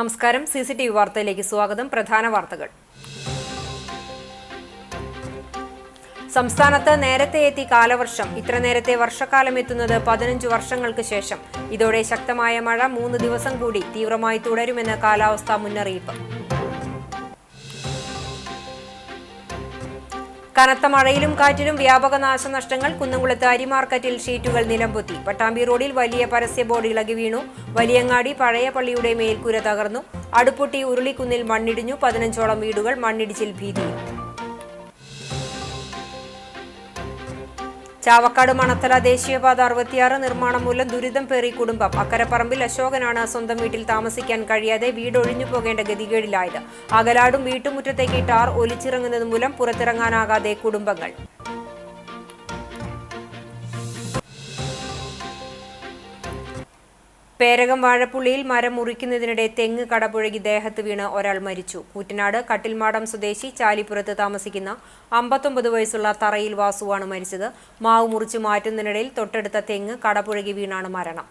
നമസ്കാരം. CCTV വാർത്തയിലേക്ക് സ്വാഗതം. പ്രധാന വാർത്തകൾ. സംസ്ഥാനത്ത് നേരത്തെ എത്തി കാലവർഷം. ഇത്ര നേരത്തെ വർഷക്കാലം എത്തുന്നത് 15 വർഷങ്ങൾക്ക് ശേഷം. ഇതോടെ ശക്തമായ മഴ 3 ദിവസം കൂടി തീവ്രമായി തുടരുമെന്ന് കാലാവസ്ഥാ മുന്നറിയിപ്പ്. കനത്ത മഴയിലും കാറ്റിലും വ്യാപക നാശനഷ്ടങ്ങൾ. കുന്നംകുളത്ത് അരിമാർക്കറ്റിൽ ഷീറ്റുകൾ നിലംപൊത്തി. പട്ടാമ്പി റോഡിൽ വലിയ പരസ്യ ബോർഡ് ഇളകി വീണു. വലിയങ്ങാടി പഴയ പള്ളിയുടെ മേൽക്കൂര തകർന്നു. അടുപ്പൊട്ടി ഉരുളിക്കുന്നിൽ മണ്ണിടിഞ്ഞു. 15ഓളം വീടുകൾ മണ്ണിടിച്ചിൽ ഭീതിയിൽ. ചാവക്കാട് മണത്തല ദേശീയപാത 66 നിർമ്മാണം മൂലം ദുരിതം പേറി കുടുംബം. അക്കരപ്പറമ്പിൽ അശോകനാണ് സ്വന്തം വീട്ടിൽ താമസിക്കാൻ കഴിയാതെ വീടൊഴിഞ്ഞു പോകേണ്ട ഗതികേടിലായത്. അകലാടും വീട്ടുമുറ്റത്തേക്ക് ടാർ ഒലിച്ചിറങ്ങുന്നത് മൂലം പുറത്തിറങ്ങാനാകാതെ കുടുംബങ്ങൾ. പേരകം വാഴപ്പുള്ളിയിൽ മരം മുറിക്കുന്നതിനിടെ തെങ്ങ് കടപുഴകി ദേഹത്ത് വീണ് ഒരാൾ മരിച്ചു. കൂറ്റനാട് കട്ടിൽമാടം സ്വദേശി ചാലിപ്പുറത്ത് താമസിക്കുന്ന 59 വയസ്സുള്ള തറയിൽ വാസുവാണ് മരിച്ചത്. മാവ് മുറിച്ചു മാറ്റുന്നതിനിടയിൽ തൊട്ടടുത്ത തെങ്ങ് കടപുഴകി വീണാണ് മരണം.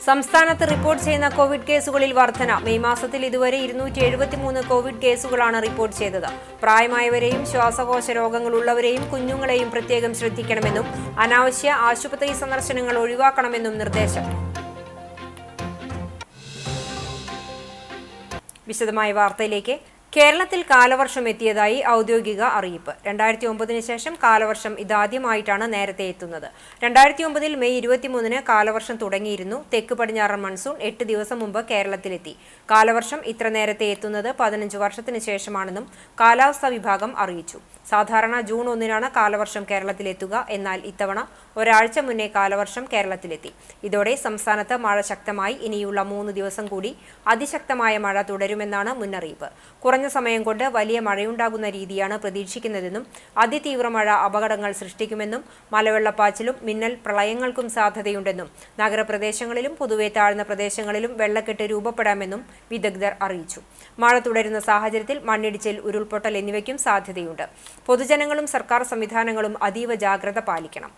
സംസ്ഥാനത്ത് റിപ്പോർട്ട് ചെയ്യുന്ന കോവിഡ് കേസുകളിൽ വർധന. മെയ് മാസത്തിൽ ഇതുവരെ 273 കോവിഡ് കേസുകളാണ് റിപ്പോർട്ട് ചെയ്തത്. പ്രായമായവരെയും ശ്വാസകോശ രോഗങ്ങളുള്ളവരെയും കുഞ്ഞുങ്ങളെയും പ്രത്യേകം ശ്രദ്ധിക്കണമെന്നും അനാവശ്യ ആശുപത്രി സന്ദർശനങ്ങൾ ഒഴിവാക്കണമെന്നും നിർദ്ദേശം. വിശദമായ വാർത്തയിലേക്ക്. കേരളത്തിൽ കാലവർഷം എത്തിയതായി ഔദ്യോഗിക അറിയിപ്പ്. 2009 ശേഷം കാലവർഷം ഇതാദ്യമായിട്ടാണ് നേരത്തെ എത്തുന്നത്. 2009 മെയ് 23 കാലവർഷം തുടങ്ങിയിരുന്നു. തെക്ക് പടിഞ്ഞാറൻ മൺസൂൺ 8 ദിവസം മുമ്പ് കേരളത്തിലെത്തി. കാലവർഷം ഇത്ര നേരത്തെ എത്തുന്നത് 15 വർഷത്തിന് ശേഷമാണെന്നും കാലാവസ്ഥാ വിഭാഗം അറിയിച്ചു. സാധാരണ ജൂൺ 1-നാണ് കാലവർഷം കേരളത്തിലെത്തുക. എന്നാൽ ഇത്തവണ ഒരാഴ്ച മുന്നേ കാലവർഷം കേരളത്തിലെത്തി. ഇതോടെ സംസ്ഥാനത്ത് മഴ ശക്തമായി. ഇനിയുള്ള 3 ദിവസം കൂടി അതിശക്തമായ മഴ തുടരുമെന്നാണ് മുന്നറിയിപ്പ്. കുറഞ്ഞ സമയം കൊണ്ട് വലിയ മഴയുണ്ടാകുന്ന രീതിയാണ് പ്രതീക്ഷിക്കുന്നതെന്നും അതിതീവ്ര മഴ അപകടങ്ങൾ സൃഷ്ടിക്കുമെന്നും മലവെള്ളപ്പാച്ചിലും മിന്നൽ പ്രളയങ്ങൾക്കും സാധ്യതയുണ്ടെന്നും നഗരപ്രദേശങ്ങളിലും പൊതുവെ താഴ്ന്ന പ്രദേശങ്ങളിലും വെള്ളക്കെട്ട് രൂപപ്പെടാമെന്നും വിദഗ്ധർ അറിയിച്ചു. മഴ തുടരുന്ന സാഹചര്യത്തിൽ മണ്ണിടിച്ചിൽ, ഉരുൾപൊട്ടൽ എന്നിവയ്ക്കും സാധ്യതയുണ്ട്. പൊതുജനങ്ങളും സർക്കാർ സംവിധാനങ്ങളും അതീവ ജാഗ്രത പാലിക്കണം.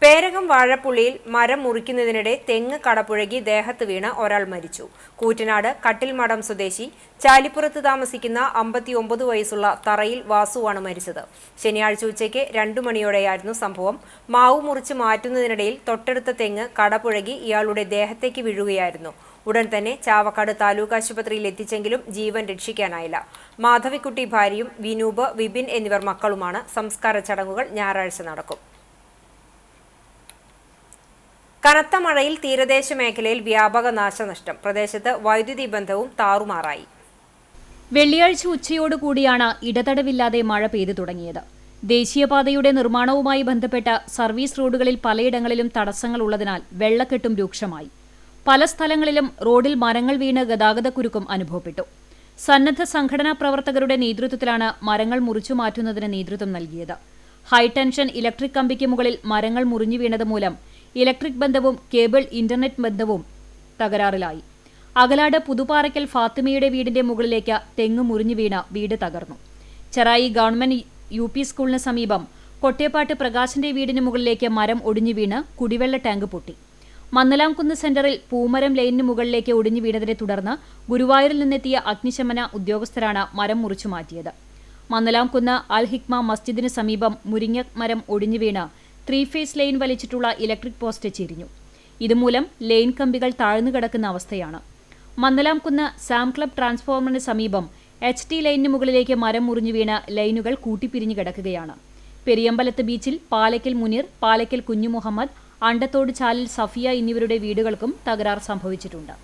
പേരകം വാഴപ്പുള്ളിയിൽ മരം മുറിക്കുന്നതിനിടെ തെങ്ങ് കടപുഴകി ദേഹത്ത് വീണ് ഒരാൾ മരിച്ചു. കൂറ്റനാട് കട്ടിൽമടം സ്വദേശി ചാലിപ്പുറത്ത് താമസിക്കുന്ന 59 വയസ്സുള്ള തറയിൽ വാസുവാണ് മരിച്ചത്. ശനിയാഴ്ച ഉച്ചയ്ക്ക് 2 മണിയോടെയായിരുന്നു സംഭവം. മാവ് മുറിച്ച് മാറ്റുന്നതിനിടയിൽ തൊട്ടടുത്ത തെങ്ങ് കടപുഴകി ഇയാളുടെ ദേഹത്തേക്ക് വീഴുകയായിരുന്നു. ഉടൻ തന്നെ ചാവക്കാട് താലൂക്ക് ആശുപത്രിയിൽ എത്തിച്ചെങ്കിലും ജീവൻ രക്ഷിക്കാനായില്ല. മാധവിക്കുട്ടി ഭാര്യയും വിനൂപ്, വിപിൻ എന്നിവർ മക്കളുമാണ്. സംസ്കാര ചടങ്ങുകൾ ഞായറാഴ്ച നടക്കും. കനത്ത മഴയിൽ തീരദേശ മേഖലയിൽ വ്യാപക നാശനഷ്ടം. പ്രദേശത്ത് വൈദ്യുതി ബന്ധവും താറുമാറായി. വെള്ളിയാഴ്ച ഉച്ചയോടുകൂടിയാണ് ഇടതടവില്ലാതെ മഴ പെയ്തു തുടങ്ങിയത്. ദേശീയപാതയുടെ നിർമ്മാണവുമായി ബന്ധപ്പെട്ട സർവീസ് റോഡുകളിൽ പലയിടങ്ങളിലും തടസ്സങ്ങളുള്ളതിനാൽ വെള്ളക്കെട്ടും രൂക്ഷമായി. പല സ്ഥലങ്ങളിലും റോഡിൽ മരങ്ങൾ വീണ് ഗതാഗതക്കുരുക്കും അനുഭവപ്പെട്ടു. സന്നദ്ധ സംഘടനാ പ്രവർത്തകരുടെ നേതൃത്വത്തിലാണ് മരങ്ങൾ മുറിച്ചു മാറ്റുന്നതിന് നേതൃത്വം നൽകിയത്. ഹൈടെൻഷൻ ഇലക്ട്രിക് കമ്പിക്ക് മുകളിൽ മരങ്ങൾ മുറിഞ്ഞു വീണത് മൂലം ഇലക്ട്രിക് ബന്ധവും കേബിൾ ഇന്റർനെറ്റ് ബന്ധവും തകരാറിലായി. അകലാട് പുതുപ്പാറയ്ക്കൽ ഫാത്തിമയുടെ വീടിന്റെ മുകളിലേക്ക് തെങ്ങ് മുറിഞ്ഞു വീണ വീട് തകർന്നു. ചെറായി ഗവൺമെന്റ് UP സ്കൂളിന് സമീപം കൊട്ടേപ്പാട്ട് പ്രകാശിന്റെ വീടിന് മുകളിലേക്ക് മരം ഒടിഞ്ഞു വീണ് കുടിവെള്ള ടാങ്ക് പൊട്ടി. മന്നലാംകുന്ന് സെന്ററിൽ പൂമരം ലൈനിന് മുകളിലേക്ക് ഒടിഞ്ഞു വീണതിനെ തുടർന്ന് ഗുരുവായൂരിൽ നിന്നെത്തിയ അഗ്നിശമന ഉദ്യോഗസ്ഥരാണ് മരം മുറിച്ചു മാറ്റിയത്. മന്നലാംകുന്ന് അൽ ഹിക്മ മസ്ജിദിന് സമീപം മുരിങ്ങ മരം ഒടിഞ്ഞു വീണ് 3 ഫേസ് ലൈൻ വലിച്ചിട്ടുള്ള ഇലക്ട്രിക് പോസ്റ്റ് ചെരിഞ്ഞു. ഇതുമൂലം ലൈൻ കമ്പികൾ താഴ്ന്നു കിടക്കുന്ന അവസ്ഥയാണ്. മന്നലാംകുന്ന് സാം ക്ലബ് ട്രാൻസ്ഫോർമറിന് സമീപം HT ലൈനിന് മുകളിലേക്ക് മരം മുറിഞ്ഞു വീണ് ലൈനുകൾ കൂട്ടിപ്പിരിഞ്ഞു കിടക്കുകയാണ്. പെരിയമ്പലത്ത് ബീച്ചിൽ പാലയ്ക്കൽ മുനീർ, പാലയ്ക്കൽ കുഞ്ഞു മുഹമ്മദ്, അണ്ടത്തോട് ചാലിൽ സഫിയ എന്നിവരുടെ വീടുകൾക്കും തകരാർ സംഭവിച്ചിട്ടുണ്ട്.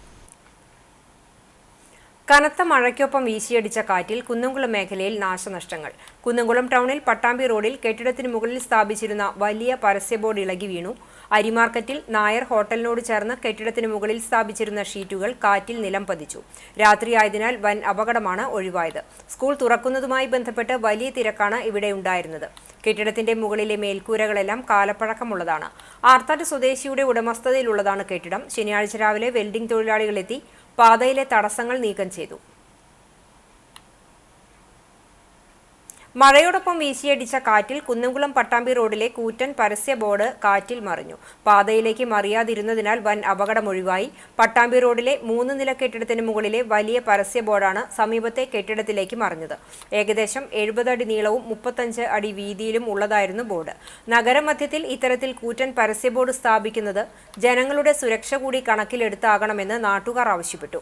കനത്ത മഴയ്ക്കൊപ്പം വീശിയടിച്ച കാറ്റിൽ കുന്നംകുളം മേഖലയിൽ നാശനഷ്ടങ്ങൾ. കുന്നംകുളം ടൗണിൽ പട്ടാമ്പി റോഡിൽ കെട്ടിടത്തിന് മുകളിൽ സ്ഥാപിച്ചിരുന്ന വലിയ പരസ്യ ബോർഡ് ഇളകി വീണു. അരിമാർക്കറ്റിൽ നായർ ഹോട്ടലിനോട് ചേർന്ന് കെട്ടിടത്തിന് മുകളിൽ സ്ഥാപിച്ചിരുന്ന ഷീറ്റുകൾ കാറ്റിൽ നിലം പതിച്ചു. രാത്രിയായതിനാൽ വൻ അപകടമാണ് ഒഴിവായത്. സ്കൂൾ തുറക്കുന്നതുമായി ബന്ധപ്പെട്ട് വലിയ തിരക്കാണ് ഇവിടെ ഉണ്ടായിരുന്നത്. കെട്ടിടത്തിന്റെ മുകളിലെ മേൽക്കൂരകളെല്ലാം കാലപ്പഴക്കമുള്ളതാണ്. ആർത്താറ്റ് സ്വദേശിയുടെ ഉടമസ്ഥതയിലുള്ളതാണ് കെട്ടിടം. ശനിയാഴ്ച രാവിലെ വെൽഡിംഗ് തൊഴിലാളികളെത്തി പാതയിലെ തടസ്സങ്ങൾ നീക്കം ചെയ്തു. മഴയോടൊപ്പം വീശിയടിച്ച കാറ്റിൽ കുന്നംകുളം പട്ടാമ്പി റോഡിലെ കൂറ്റൻ പരസ്യ ബോർഡ് കാറ്റിൽ മറിഞ്ഞു. പാതയിലേക്ക് മറിയാതിരുന്നതിനാൽ വൻ അപകടമൊഴിവായി. പട്ടാമ്പി റോഡിലെ 3 നില കെട്ടിടത്തിന് മുകളിലെ വലിയ പരസ്യ ബോർഡാണ് സമീപത്തെ കെട്ടിടത്തിലേക്ക് മറിഞ്ഞത്. ഏകദേശം 70 അടി നീളവും 35 അടി വീതിയിലും ഉള്ളതായിരുന്നു ബോർഡ്. നഗരമധ്യത്തിൽ ഇത്തരത്തിൽ കൂറ്റൻ പരസ്യ ബോർഡ് സ്ഥാപിക്കുന്നത് ജനങ്ങളുടെ സുരക്ഷ കൂടി കണക്കിലെടുത്താകണമെന്ന് നാട്ടുകാർ ആവശ്യപ്പെട്ടു.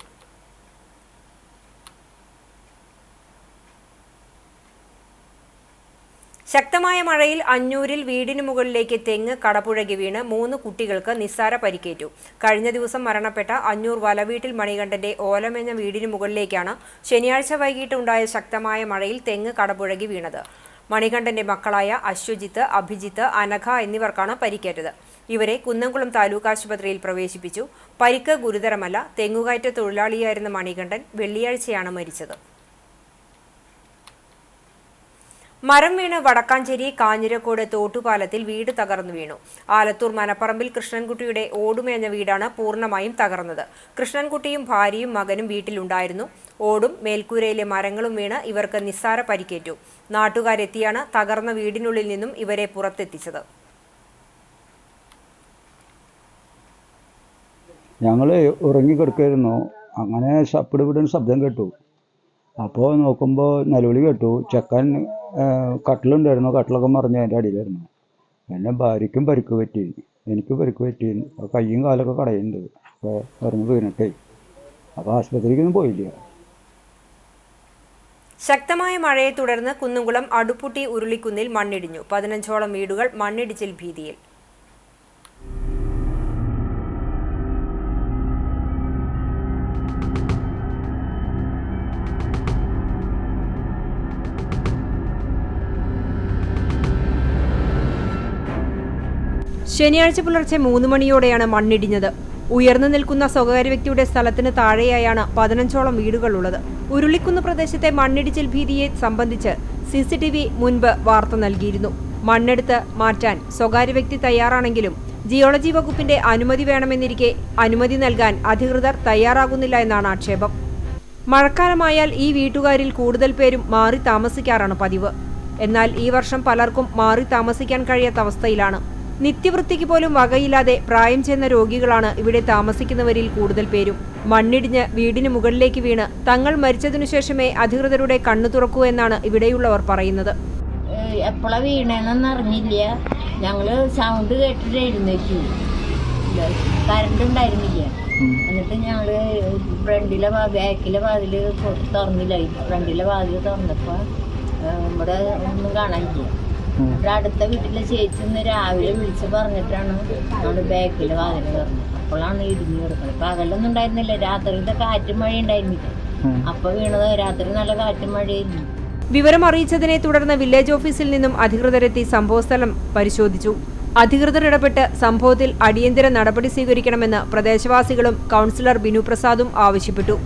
ശക്തമായ മഴയിൽ അഞ്ഞൂരിൽ വീടിന് മുകളിലേക്ക് തെങ്ങ് കടപുഴകി വീണ് 3 കുട്ടികൾക്ക് നിസ്സാര പരിക്കേറ്റു. കഴിഞ്ഞ ദിവസം മരണപ്പെട്ട അഞ്ഞൂർ വലവീട്ടിൽ മണികണ്ഠന്റെ ഓലമേഞ്ഞ വീടിന് മുകളിലേക്കാണ് ശനിയാഴ്ച വൈകിട്ട് ഉണ്ടായ ശക്തമായ മഴയിൽ തെങ്ങ് കടപുഴകി വീണത്. മണികണ്ഠന്റെ മക്കളായ അശ്വജിത്ത്, അഭിജിത്ത്, അനഘ എന്നിവർക്കാണ് പരിക്കേറ്റത്. ഇവരെ കുന്നംകുളം താലൂക്ക് ആശുപത്രിയിൽ പ്രവേശിപ്പിച്ചു. പരിക്ക് ഗുരുതരമല്ല. തെങ്ങുകയറ്റ തൊഴിലാളിയായിരുന്ന മണികണ്ഠൻ വെള്ളിയാഴ്ചയാണ് മരിച്ചത്. മരം വീണ് വടക്കാഞ്ചേരി കാഞ്ഞിരക്കോട് തോട്ടുപാലത്തിൽ വീട് തകർന്നു വീണു. ആലത്തൂർ മനപ്പറമ്പിൽ കൃഷ്ണൻകുട്ടിയുടെ ഓടുമേഞ്ഞ വീടാണ് പൂർണ്ണമായും തകർന്നത്. കൃഷ്ണൻകുട്ടിയും ഭാര്യയും മകനും വീട്ടിലുണ്ടായിരുന്നു. ഓടും മേൽക്കൂരയിലെ മരങ്ങളും വീണ് ഇവർക്ക് നിസ്സാര പരിക്കേറ്റു. നാട്ടുകാരെത്തിയാണ് തകർന്ന വീടിനുള്ളിൽ നിന്നും ഇവരെ പുറത്തെത്തിച്ചത്. ഞങ്ങൾ ഉറങ്ങിക്കിടക്കായിരുന്നു. അങ്ങനെ പിടിപിടുന്ന ശബ്ദം കേട്ടു. അപ്പോൾ നോക്കുമ്പോൾ നിലവിളി കേട്ടു. ചെക്കൻ കട്ടിലുണ്ടായിരുന്നു, കട്ടിലൊക്കെ മറിഞ്ഞ് അതിൻ്റെ അടിയിലായിരുന്നു. എൻ്റെ ഭാര്യയ്ക്കും പരിക്ക് പറ്റി, എനിക്ക് പരിക്ക് പറ്റി. കയ്യും കാലൊക്കെ കടയുന്നുണ്ട്. അപ്പോൾ ഇറങ്ങി വീണിട്ടേ. അപ്പോൾ ആശുപത്രിക്കൊന്നും പോയില്ല. ശക്തമായ മഴയെ തുടർന്ന് കുന്നംകുളം അടുപ്പുട്ടി ഉരുളിക്കുന്നിൽ മണ്ണിടിഞ്ഞു. 15ഓളം വീടുകൾ മണ്ണിടിച്ചിൽ ഭീതിയിൽ. ശനിയാഴ്ച പുലർച്ചെ 3 മണിയോടെയാണ് മണ്ണിടിഞ്ഞത്. ഉയർന്നു നിൽക്കുന്ന സ്വകാര്യ വ്യക്തിയുടെ സ്ഥലത്തിന് താഴെയായാണ് 15ഓളം വീടുകളുള്ളത്. ഉരുളിക്കുന്ന് പ്രദേശത്തെ മണ്ണിടിച്ചിൽ ഭീതിയെ സംബന്ധിച്ച് CCTV മുൻപ് വാർത്ത നൽകിയിരുന്നു. മണ്ണെടുത്ത് മാറ്റാൻ സ്വകാര്യ വ്യക്തി തയ്യാറാണെങ്കിലും ജിയോളജി വകുപ്പിന്റെ അനുമതി വേണമെന്നിരിക്കെ അനുമതി നൽകാൻ അധികൃതർ തയ്യാറാകുന്നില്ല എന്നാണ് ആക്ഷേപം. മഴക്കാലമായാൽ ഈ വീട്ടുകാരിൽ കൂടുതൽ പേരും മാറി താമസിക്കാറാണ് പതിവ്. എന്നാൽ ഈ വർഷം പലർക്കും മാറി താമസിക്കാൻ കഴിയാത്ത അവസ്ഥയിലാണ്. നിത്യവൃത്തിക്ക് പോലും വകയില്ലാതെ പ്രായം ചെന്ന രോഗികളാണ് ഇവിടെ താമസിക്കുന്നവരിൽ കൂടുതൽ പേരും. മണ്ണിടിഞ്ഞ് വീടിന് മുകളിലേക്ക് വീണ് തങ്ങൾ മരിച്ചതിനു ശേഷമേ അധികൃതരുടെ കണ്ണു തുറക്കൂ എന്നാണ് ഇവിടെയുള്ളവർ പറയുന്നത്. എപ്പോഴാ വീണെന്നൊന്നും അറിഞ്ഞില്ല. ഞങ്ങള് സൗണ്ട് കേട്ടിട്ട് എഴുന്നേറ്റു. കറണ്ട് ഉണ്ടായിരുന്നില്ല. എന്നിട്ട് ഞങ്ങള് ഫ്രണ്ടിലെ ബാക്കിലെ വാതില് തുറന്നില്ല. ഫ്രണ്ടിലെ വാതില് തുറന്നപ്പോ ഇവിടെ ഒന്നും കാണാനില്ല. ഇവിടെ അടുത്ത വീട്ടിലെ ചേച്ചി ഇന്ന് രാവിലെ വിളിച്ച് പറഞ്ഞിട്ടാണ് ഞങ്ങൾ ബാക്കിലെ വാതില് തുറന്നത്. അപ്പോഴാണ് ഇടിഞ്ഞു കിടക്കുന്നത്. പകലൊന്നും ഉണ്ടായിരുന്നില്ല. രാത്രിയിലത്തെ കാറ്റും മഴ ഉണ്ടായിരുന്നില്ല. അപ്പൊ വീണത് രാത്രി നല്ല കാറ്റും മഴയായിരുന്നു. വിവരം അറിയിച്ചതിനെ തുടർന്ന് വില്ലേജ് ഓഫീസിൽ നിന്നും അധികൃതരെത്തി സംഭവസ്ഥലം പരിശോധിച്ചു. അധികൃതർ ഇടപെട്ട് സംഭവത്തിൽ അടിയന്തര നടപടി സ്വീകരിക്കണമെന്ന് പ്രദേശവാസികളും കൗൺസിലർ ബിനു പ്രസാദും ആവശ്യപ്പെട്ടു.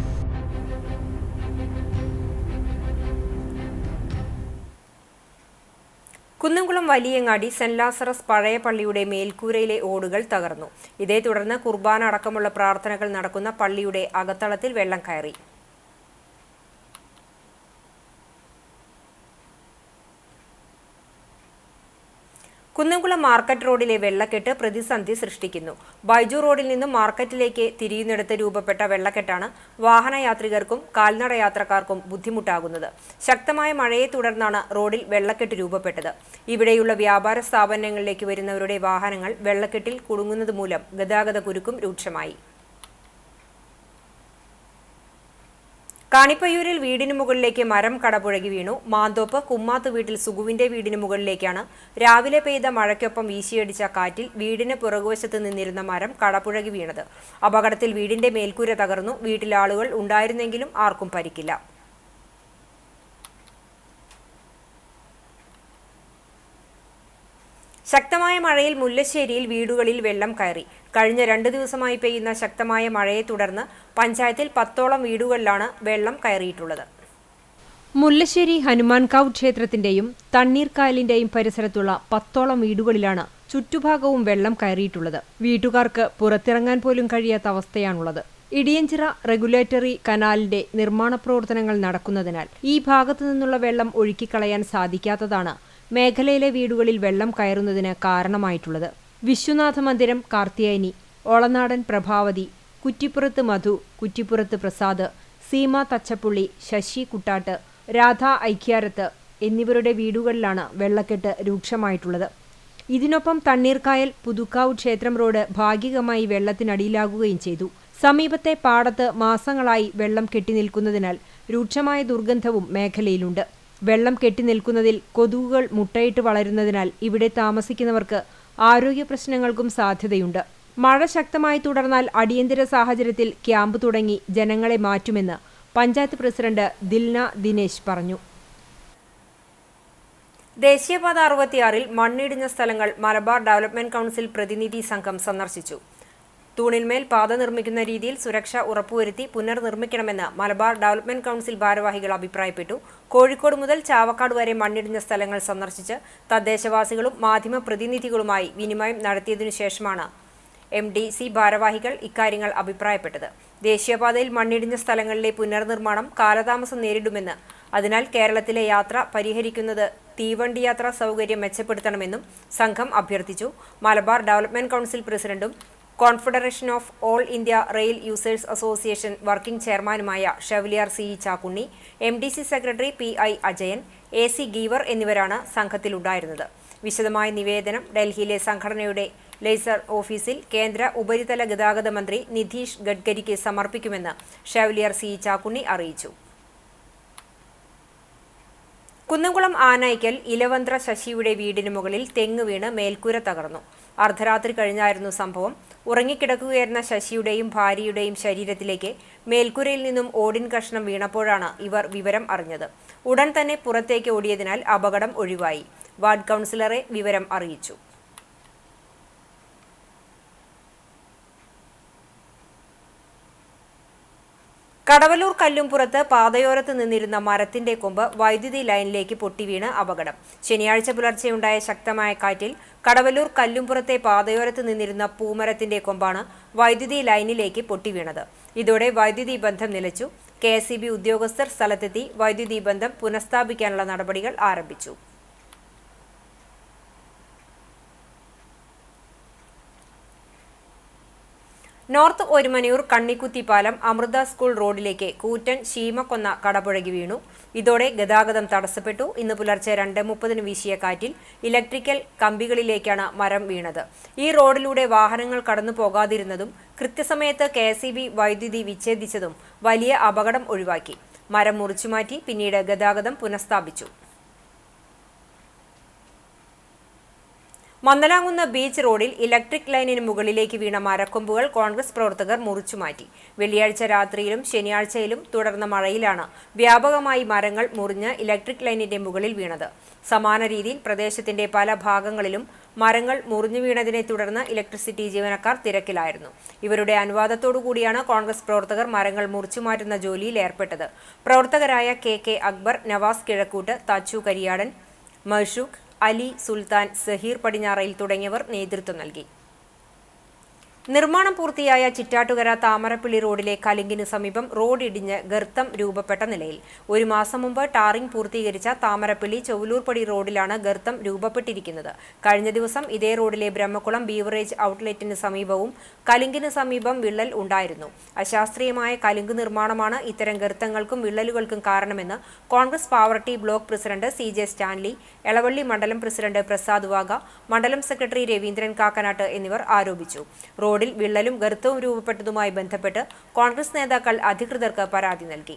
കുന്നംകുളം വലിയങ്ങാടി സെന്റ് ലാസറസ് പഴയ പള്ളിയുടെ മേൽക്കൂരയിലെ ഓടുകൾ തകർന്നു. ഇതേ തുടർന്ന് കുർബാന അടക്കമുള്ള പ്രാർത്ഥനകൾ നടക്കുന്ന പള്ളിയുടെ അകത്തളത്തിൽ വെള്ളം കയറി. കുന്നംകുളം മാർക്കറ്റ് റോഡിലെ വെള്ളക്കെട്ട് പ്രതിസന്ധി സൃഷ്ടിക്കുന്നു. ബൈജു റോഡിൽ നിന്നും മാർക്കറ്റിലേക്ക് തിരിയുന്നിടത്ത് രൂപപ്പെട്ട വെള്ളക്കെട്ടാണ് വാഹനയാത്രികർക്കും കാൽനട യാത്രക്കാർക്കും ബുദ്ധിമുട്ടാകുന്നത്. ശക്തമായ മഴയെ തുടർന്നാണ് റോഡിൽ വെള്ളക്കെട്ട് രൂപപ്പെട്ടത്. ഇവിടെയുള്ള വ്യാപാര സ്ഥാപനങ്ങളിലേക്ക് വരുന്നവരുടെ വാഹനങ്ങൾ വെള്ളക്കെട്ടിൽ കുടുങ്ങുന്നത് മൂലം ഗതാഗത കുരുക്കും രൂക്ഷമായി. കാണിപ്പയ്യൂരിൽ വീടിന് മുകളിലേക്ക് മരം കടപുഴകി വീണു. മാന്തോപ്പ് കുമ്മാത്ത് വീട്ടിൽ സുഗുവിന്റെ വീടിന് മുകളിലേക്കാണ് രാവിലെ പെയ്ത മഴയ്ക്കൊപ്പം വീശിയടിച്ച കാറ്റിൽ വീടിന് പുറകുവശത്ത് നിന്നിരുന്ന മരം കടപുഴകി വീണത്. അപകടത്തിൽ വീടിന്റെ മേൽക്കൂര തകർന്നു. വീട്ടിൽ ആളുകൾ ഉണ്ടായിരുന്നെങ്കിലും ആർക്കും പരിക്കില്ല. ശക്തമായ മഴയിൽ മുല്ലശ്ശേരിയിൽ വീടുകളിൽ വെള്ളം കയറി. കഴിഞ്ഞ 2 ദിവസമായി പെയ്യുന്ന ശക്തമായ മഴയെ തുടർന്ന് പഞ്ചായത്തിൽ 10ഓളം വീടുകളിലാണ് വെള്ളം കയറിയിട്ടുള്ളത്. മുല്ലശ്ശേരി ഹനുമാൻകാവ് ക്ഷേത്രത്തിന്റെയും തണ്ണീർക്കായലിന്റെയും പരിസരത്തുള്ള 10ഓളം വീടുകളിലാണ് ചുറ്റുഭാഗവും വെള്ളം കയറിയിട്ടുള്ളത്. വീട്ടുകാർക്ക് പുറത്തിറങ്ങാൻ പോലും കഴിയാത്ത അവസ്ഥയാണുള്ളത്. ഇടിയഞ്ചിറ റെഗുലേറ്ററി കനാലിന്റെ നിർമ്മാണ പ്രവർത്തനങ്ങൾ നടക്കുന്നതിനാൽ ഈ ഭാഗത്തു നിന്നുള്ള വെള്ളം ഒഴുക്കിക്കളയാൻ സാധിക്കാത്തതാണ് മേഖലയിലെ വീടുകളിൽ വെള്ളം കയറുന്നതിന് കാരണമായിട്ടുള്ളത്. വിശ്വനാഥ മന്ദിരം കാർത്തിയായനി, ഓളനാടൻ പ്രഭാവതി, കുറ്റിപ്പുറത്ത് മധു, കുറ്റിപ്പുറത്ത് പ്രസാദ്, സീമ തച്ചപ്പുള്ളി, ശശി കുട്ടാട്ട്, രാധ ഐക്യാരത്ത് എന്നിവരുടെ വീടുകളിലാണ് വെള്ളക്കെട്ട് രൂക്ഷമായിട്ടുള്ളത്. ഇതിനൊപ്പം തണ്ണീർക്കായൽ പുതുക്കാവ് ക്ഷേത്രം റോഡ് ഭാഗികമായി വെള്ളത്തിനടിയിലാകുകയും ചെയ്തു. സമീപത്തെ പാടത്ത് മാസങ്ങളായി വെള്ളം കെട്ടിനിൽക്കുന്നതിനാൽ രൂക്ഷമായ ദുർഗന്ധവും മേഖലയിലുണ്ട്. വെള്ളം കെട്ടിനിൽക്കുന്നതിൽ കൊതുകുകൾ മുട്ടയിട്ട് വളരുന്നതിനാൽ ഇവിടെ താമസിക്കുന്നവർക്ക് ആരോഗ്യ പ്രശ്നങ്ങൾക്കും സാധ്യതയുണ്ട്. മഴ ശക്തമായി തുടർന്നാൽ അടിയന്തര സാഹചര്യത്തിൽ ക്യാമ്പ് തുടങ്ങി ജനങ്ങളെ മാറ്റുമെന്ന് പഞ്ചായത്ത് പ്രസിഡന്റ് ദിൽന ദിനേശ് പറഞ്ഞു. ദേശീയപാത 66-ൽ മണ്ണിടിഞ്ഞ സ്ഥലങ്ങൾ മലബാർ ഡെവലപ്മെന്റ് കൗൺസിൽ പ്രതിനിധി സംഘം സന്ദർശിച്ചു. തൂണിന്മേൽ പാത നിർമ്മിക്കുന്ന രീതിയിൽ സുരക്ഷ ഉറപ്പുവരുത്തി പുനർനിർമ്മിക്കണമെന്ന് മലബാർ ഡെവലപ്മെന്റ് കൗൺസിൽ ഭാരവാഹികൾ അഭിപ്രായപ്പെട്ടു. കോഴിക്കോട് മുതൽ ചാവക്കാട് വരെ മണ്ണിടിഞ്ഞ സ്ഥലങ്ങൾ സന്ദർശിച്ച് തദ്ദേശവാസികളും മാധ്യമ പ്രതിനിധികളുമായി വിനിമയം നടത്തിയതിനു ശേഷമാണ് MDC ഭാരവാഹികൾ ഇക്കാര്യങ്ങൾ അഭിപ്രായപ്പെട്ടത്. ദേശീയപാതയിൽ മണ്ണിടിഞ്ഞ സ്ഥലങ്ങളിലെ പുനർനിർമ്മാണം കാലതാമസം നേരിടുമെന്ന്, അതിനാൽ കേരളത്തിലെ യാത്ര പരിഹരിക്കുന്നത് തീവണ്ടി യാത്രാ സൗകര്യം മെച്ചപ്പെടുത്തണമെന്നും സംഘം അഭ്യർത്ഥിച്ചു. മലബാർ ഡെവലപ്മെന്റ് കൗൺസിൽ പ്രസിഡന്റും confederation of all India rail users association working ചെയർമാനുമായ chevalier CE Chakkunni, MDC secretary PI Ajayan, AC Geevar എന്നിവരാണ് സംഘത്തിലുണ്ടായിരുന്നത്. വിശദമായ നിവേദനം ഡൽഹിയിലെ സംഘടനയുടെ ലേസർ ഓഫീസിൽ കേന്ദ്ര ഉപരിതല ഗതാഗത മന്ത്രി നിതീഷ് ഗഡ്കരിക്ക് സമർപ്പിക്കുമെന്ന് ഷെവലിയാർ CE ചാക്കുണ്ണി അറിയിച്ചു. കുന്നംകുളം ആനയ്ക്കൽ ഇലവന്ത്ര ശശിയുടെ വീടിന് മുകളിൽ തെങ്ങ് വീണ് മേൽക്കൂര തകർന്നു. അർദ്ധരാത്രി കഴിഞ്ഞായിരുന്നു സംഭവം. ഉറങ്ങിക്കിടക്കുകയായിരുന്ന ശശിയുടെയും ഭാര്യയുടെയും ശരീരത്തിലേക്ക് മേൽക്കൂരയിൽ നിന്നും ഓടിൻ കഷ്ണം വീണപ്പോഴാണ് ഇവർ വിവരം അറിഞ്ഞത്. ഉടൻ തന്നെ പുറത്തേക്ക് ഓടിയതിനാൽ അപകടം ഒഴിവായി. വാർഡ് കൗൺസിലറെ വിവരം അറിയിച്ചു. കടവല്ലൂർ കല്ലുംപുറത്ത് പാതയോരത്ത് നിന്നിരുന്ന മരത്തിന്റെ കൊമ്പ് വൈദ്യുതി ലൈനിലേക്ക് പൊട്ടിവീണ് അപകടം. ശനിയാഴ്ച പുലർച്ചെയുണ്ടായ ശക്തമായ കാറ്റിൽ കടവല്ലൂർ കല്ലുംപുറത്തെ പാതയോരത്ത് നിന്നിരുന്ന പൂമരത്തിന്റെ കൊമ്പാണ് വൈദ്യുതി ലൈനിലേക്ക് പൊട്ടിവീണത്. ഇതോടെ വൈദ്യുതി ബന്ധം നിലച്ചു. KSEB ഉദ്യോഗസ്ഥർ സ്ഥലത്തെത്തി വൈദ്യുതി ബന്ധം പുനഃസ്ഥാപിക്കാനുള്ള നടപടികൾ ആരംഭിച്ചു. നോർത്ത് ഒരുമനയൂർ കണ്ണിക്കുത്തി പാലം അമൃത സ്കൂൾ റോഡിലേക്ക് കൂറ്റൻ ശീമക്കൊന്ന കടപുഴകി വീണു. ഇതോടെ ഗതാഗതം തടസ്സപ്പെട്ടു. ഇന്ന് പുലർച്ചെ 2:30 വീശിയ കാറ്റിൽ ഇലക്ട്രിക്കൽ കമ്പികളിലേക്കാണ് മരം വീണത്. ഈ റോഡിലൂടെ വാഹനങ്ങൾ കടന്നു പോകാതിരുന്നതും കൃത്യസമയത്ത് KSEB വൈദ്യുതി വിച്ഛേദിച്ചതും വലിയ അപകടം ഒഴിവാക്കി. മരം മുറിച്ചുമാറ്റി പിന്നീട് ഗതാഗതം പുനഃസ്ഥാപിച്ചു. മന്ദലാംകുന്ന് ബീച്ച് റോഡിൽ ഇലക്ട്രിക് ലൈനിന് മുകളിലേക്ക് വീണ മരക്കൊമ്പുകൾ കോൺഗ്രസ് പ്രവർത്തകർ മുറിച്ചുമാറ്റി. വെള്ളിയാഴ്ച രാത്രിയിലും ശനിയാഴ്ചയിലും തുടർന്ന മഴയിലാണ് വ്യാപകമായി മരങ്ങൾ മുറിഞ്ഞ് ഇലക്ട്രിക് ലൈനിന്റെ മുകളിൽ വീണത്. സമാന രീതിയിൽ പ്രദേശത്തിന്റെ പല ഭാഗങ്ങളിലും മരങ്ങൾ മുറിഞ്ഞു വീണതിനെ തുടർന്ന് ഇലക്ട്രിസിറ്റി ജീവനക്കാർ തിരക്കിലായിരുന്നു. ഇവരുടെ അനുവാദത്തോടുകൂടിയാണ് കോൺഗ്രസ് പ്രവർത്തകർ മരങ്ങൾ മുറിച്ചുമാറ്റുന്ന ജോലിയിൽ ഏർപ്പെട്ടത്. പ്രവർത്തകരായ KK അക്ബർ, നവാസ് കിഴക്കൂട്ട്, തച്ചു കരിയാടൻ, മഷൂഖ്, അലി സുൽത്താൻ, സഹീർ പടിഞ്ഞാറയിൽ തുടങ്ങിയവർ നേതൃത്വം നൽകി. നിർമ്മാണം പൂർത്തിയായ ചിറ്റാറ്റുകര താമരപ്പള്ളി റോഡിലെ കലുങ്കിന് സമീപം റോഡ് ഇടിഞ്ഞ് ഗർത്തം രൂപപ്പെട്ട നിലയിൽ. ഒരു മാസം മുമ്പ് ടാറിംഗ് പൂർത്തീകരിച്ച താമരപ്പള്ളി ചൊവ്വലൂർപ്പടി റോഡിലാണ് ഗർത്തം രൂപപ്പെട്ടിരിക്കുന്നത്. കഴിഞ്ഞ ദിവസം ഇതേ റോഡിലെ ബ്രഹ്മക്കുളം ബീവറേജ് ഔട്ട്ലെറ്റിന് സമീപവും കലുങ്കിന് സമീപം വിള്ളൽ ഉണ്ടായിരുന്നു. അശാസ്ത്രീയമായ കലുങ്ക് നിർമ്മാണമാണ് ഇത്തരം ഗർത്തങ്ങൾക്കും വിള്ളലുകൾക്കും കാരണമെന്ന് Congress Pavaratty block president CJ Stanley, Elavally മണ്ഡലം പ്രസിഡന്റ് പ്രസാദ് വാഗ, മണ്ഡലം സെക്രട്ടറി രവീന്ദ്രൻ കാക്കനാട്ട് എന്നിവർ ആരോപിച്ചു. റോഡിൽ വിള്ളലും ഗർത്തവും രൂപപ്പെട്ടതുമായി ബന്ധപ്പെട്ട് കോൺഗ്രസ് നേതാക്കൾ അധികൃതർക്ക് പരാതി നൽകി.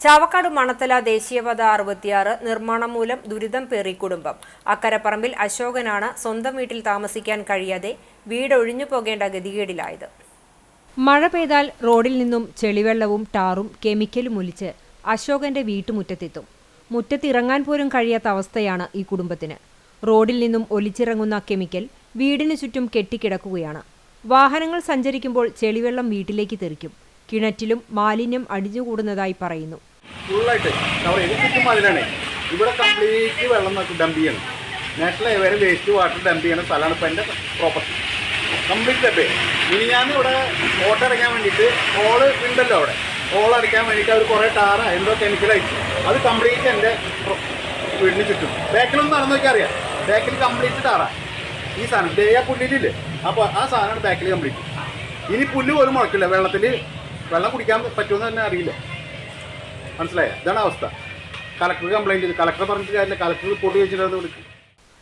ചാവക്കാട് മണത്തല ദേശീയപാത 66 നിർമ്മാണം മൂലം ദുരിതം പേറി കുടുംബം. അക്കരപ്പറമ്പിൽ അശോകനാണ് സ്വന്തം വീട്ടിൽ താമസിക്കാൻ കഴിയാതെ വീടൊഴിഞ്ഞു പോകേണ്ട ഗതികേടിലായത്. മഴ പെയ്താൽ റോഡിൽ നിന്നും ചെളിവെള്ളവും ടാറും കെമിക്കലും ഒലിച്ച് അശോകന്റെ വീട്ടുമുറ്റത്തെത്തും. മുറ്റത്തിറങ്ങാൻ പോലും കഴിയാത്ത അവസ്ഥയാണ് ഈ കുടുംബത്തിന്. റോഡിൽ നിന്നും ഒലിച്ചിറങ്ങുന്ന കെമിക്കൽ വീടിനു ചുറ്റും കെട്ടിക്കിടക്കുകയാണ്. വാഹനങ്ങൾ സഞ്ചരിക്കുമ്പോൾ ചെളിവെള്ളം വീട്ടിലേക്ക് തെറിക്കും. കിണറ്റിലും മാലിന്യം അടിഞ്ഞുകൂടുന്നതായി പറയുന്നു. ഫുള്ളായിട്ട് ചുറ്റും അതിലാണ്. ഇവിടെ കംപ്ലീറ്റ് വെള്ളം ഡംപ് ചെയ്യണം. നാഷണൽ ഹൈവേയിൽ വേസ്റ്റ് വാട്ടർ ഡംപ് ചെയ്യണ സ്ഥലമാണ് ഇപ്പോൾ എൻ്റെ പ്രോപ്പർട്ടി. കംപ്ലീറ്റ് ഡബേ. ഇനി ഞാൻ ഇവിടെ ഓട്ടോ അടയ്ക്കാൻ വേണ്ടിയിട്ട് ഹോള് ഉണ്ടല്ലോ, അവിടെ ഹോൾ അടയ്ക്കാൻ വേണ്ടിയിട്ട് അവർ കുറേ ടാറ എന്തോ കെമിക്കലയച്ചു. അത് കംപ്ലീറ്റ് എൻ്റെ വീടിന് ചുറ്റും. ബാക്കിലൊന്നും നടന്നു നോക്കിയാൽ അറിയാം, ബാക്കിൽ കംപ്ലീറ്റ് ടാറ. ഈ സാധനം ആ പുല്ലിലില്ലേ, അപ്പോൾ ആ സാധനമാണ് ബാക്കിൽ കംപ്ലീറ്റ്. ഇനി പുല്ല് പോലും മുളക്കില്ല, വെള്ളം കുടിക്കാൻ പറ്റുമെന്ന് തന്നെ അറിയില്ല. മനസ്സിലായ? ഇതാണ് അവസ്ഥ. കളക്ടർ കംപ്ലൈൻറ്റ് ചെയ്തു. കളക്ടർ പറഞ്ഞിട്ട് കാര്യമില്ല, കളക്ടർ റിപ്പോർട്ട് ചെയ്തിട്ട് വിളിക്കും.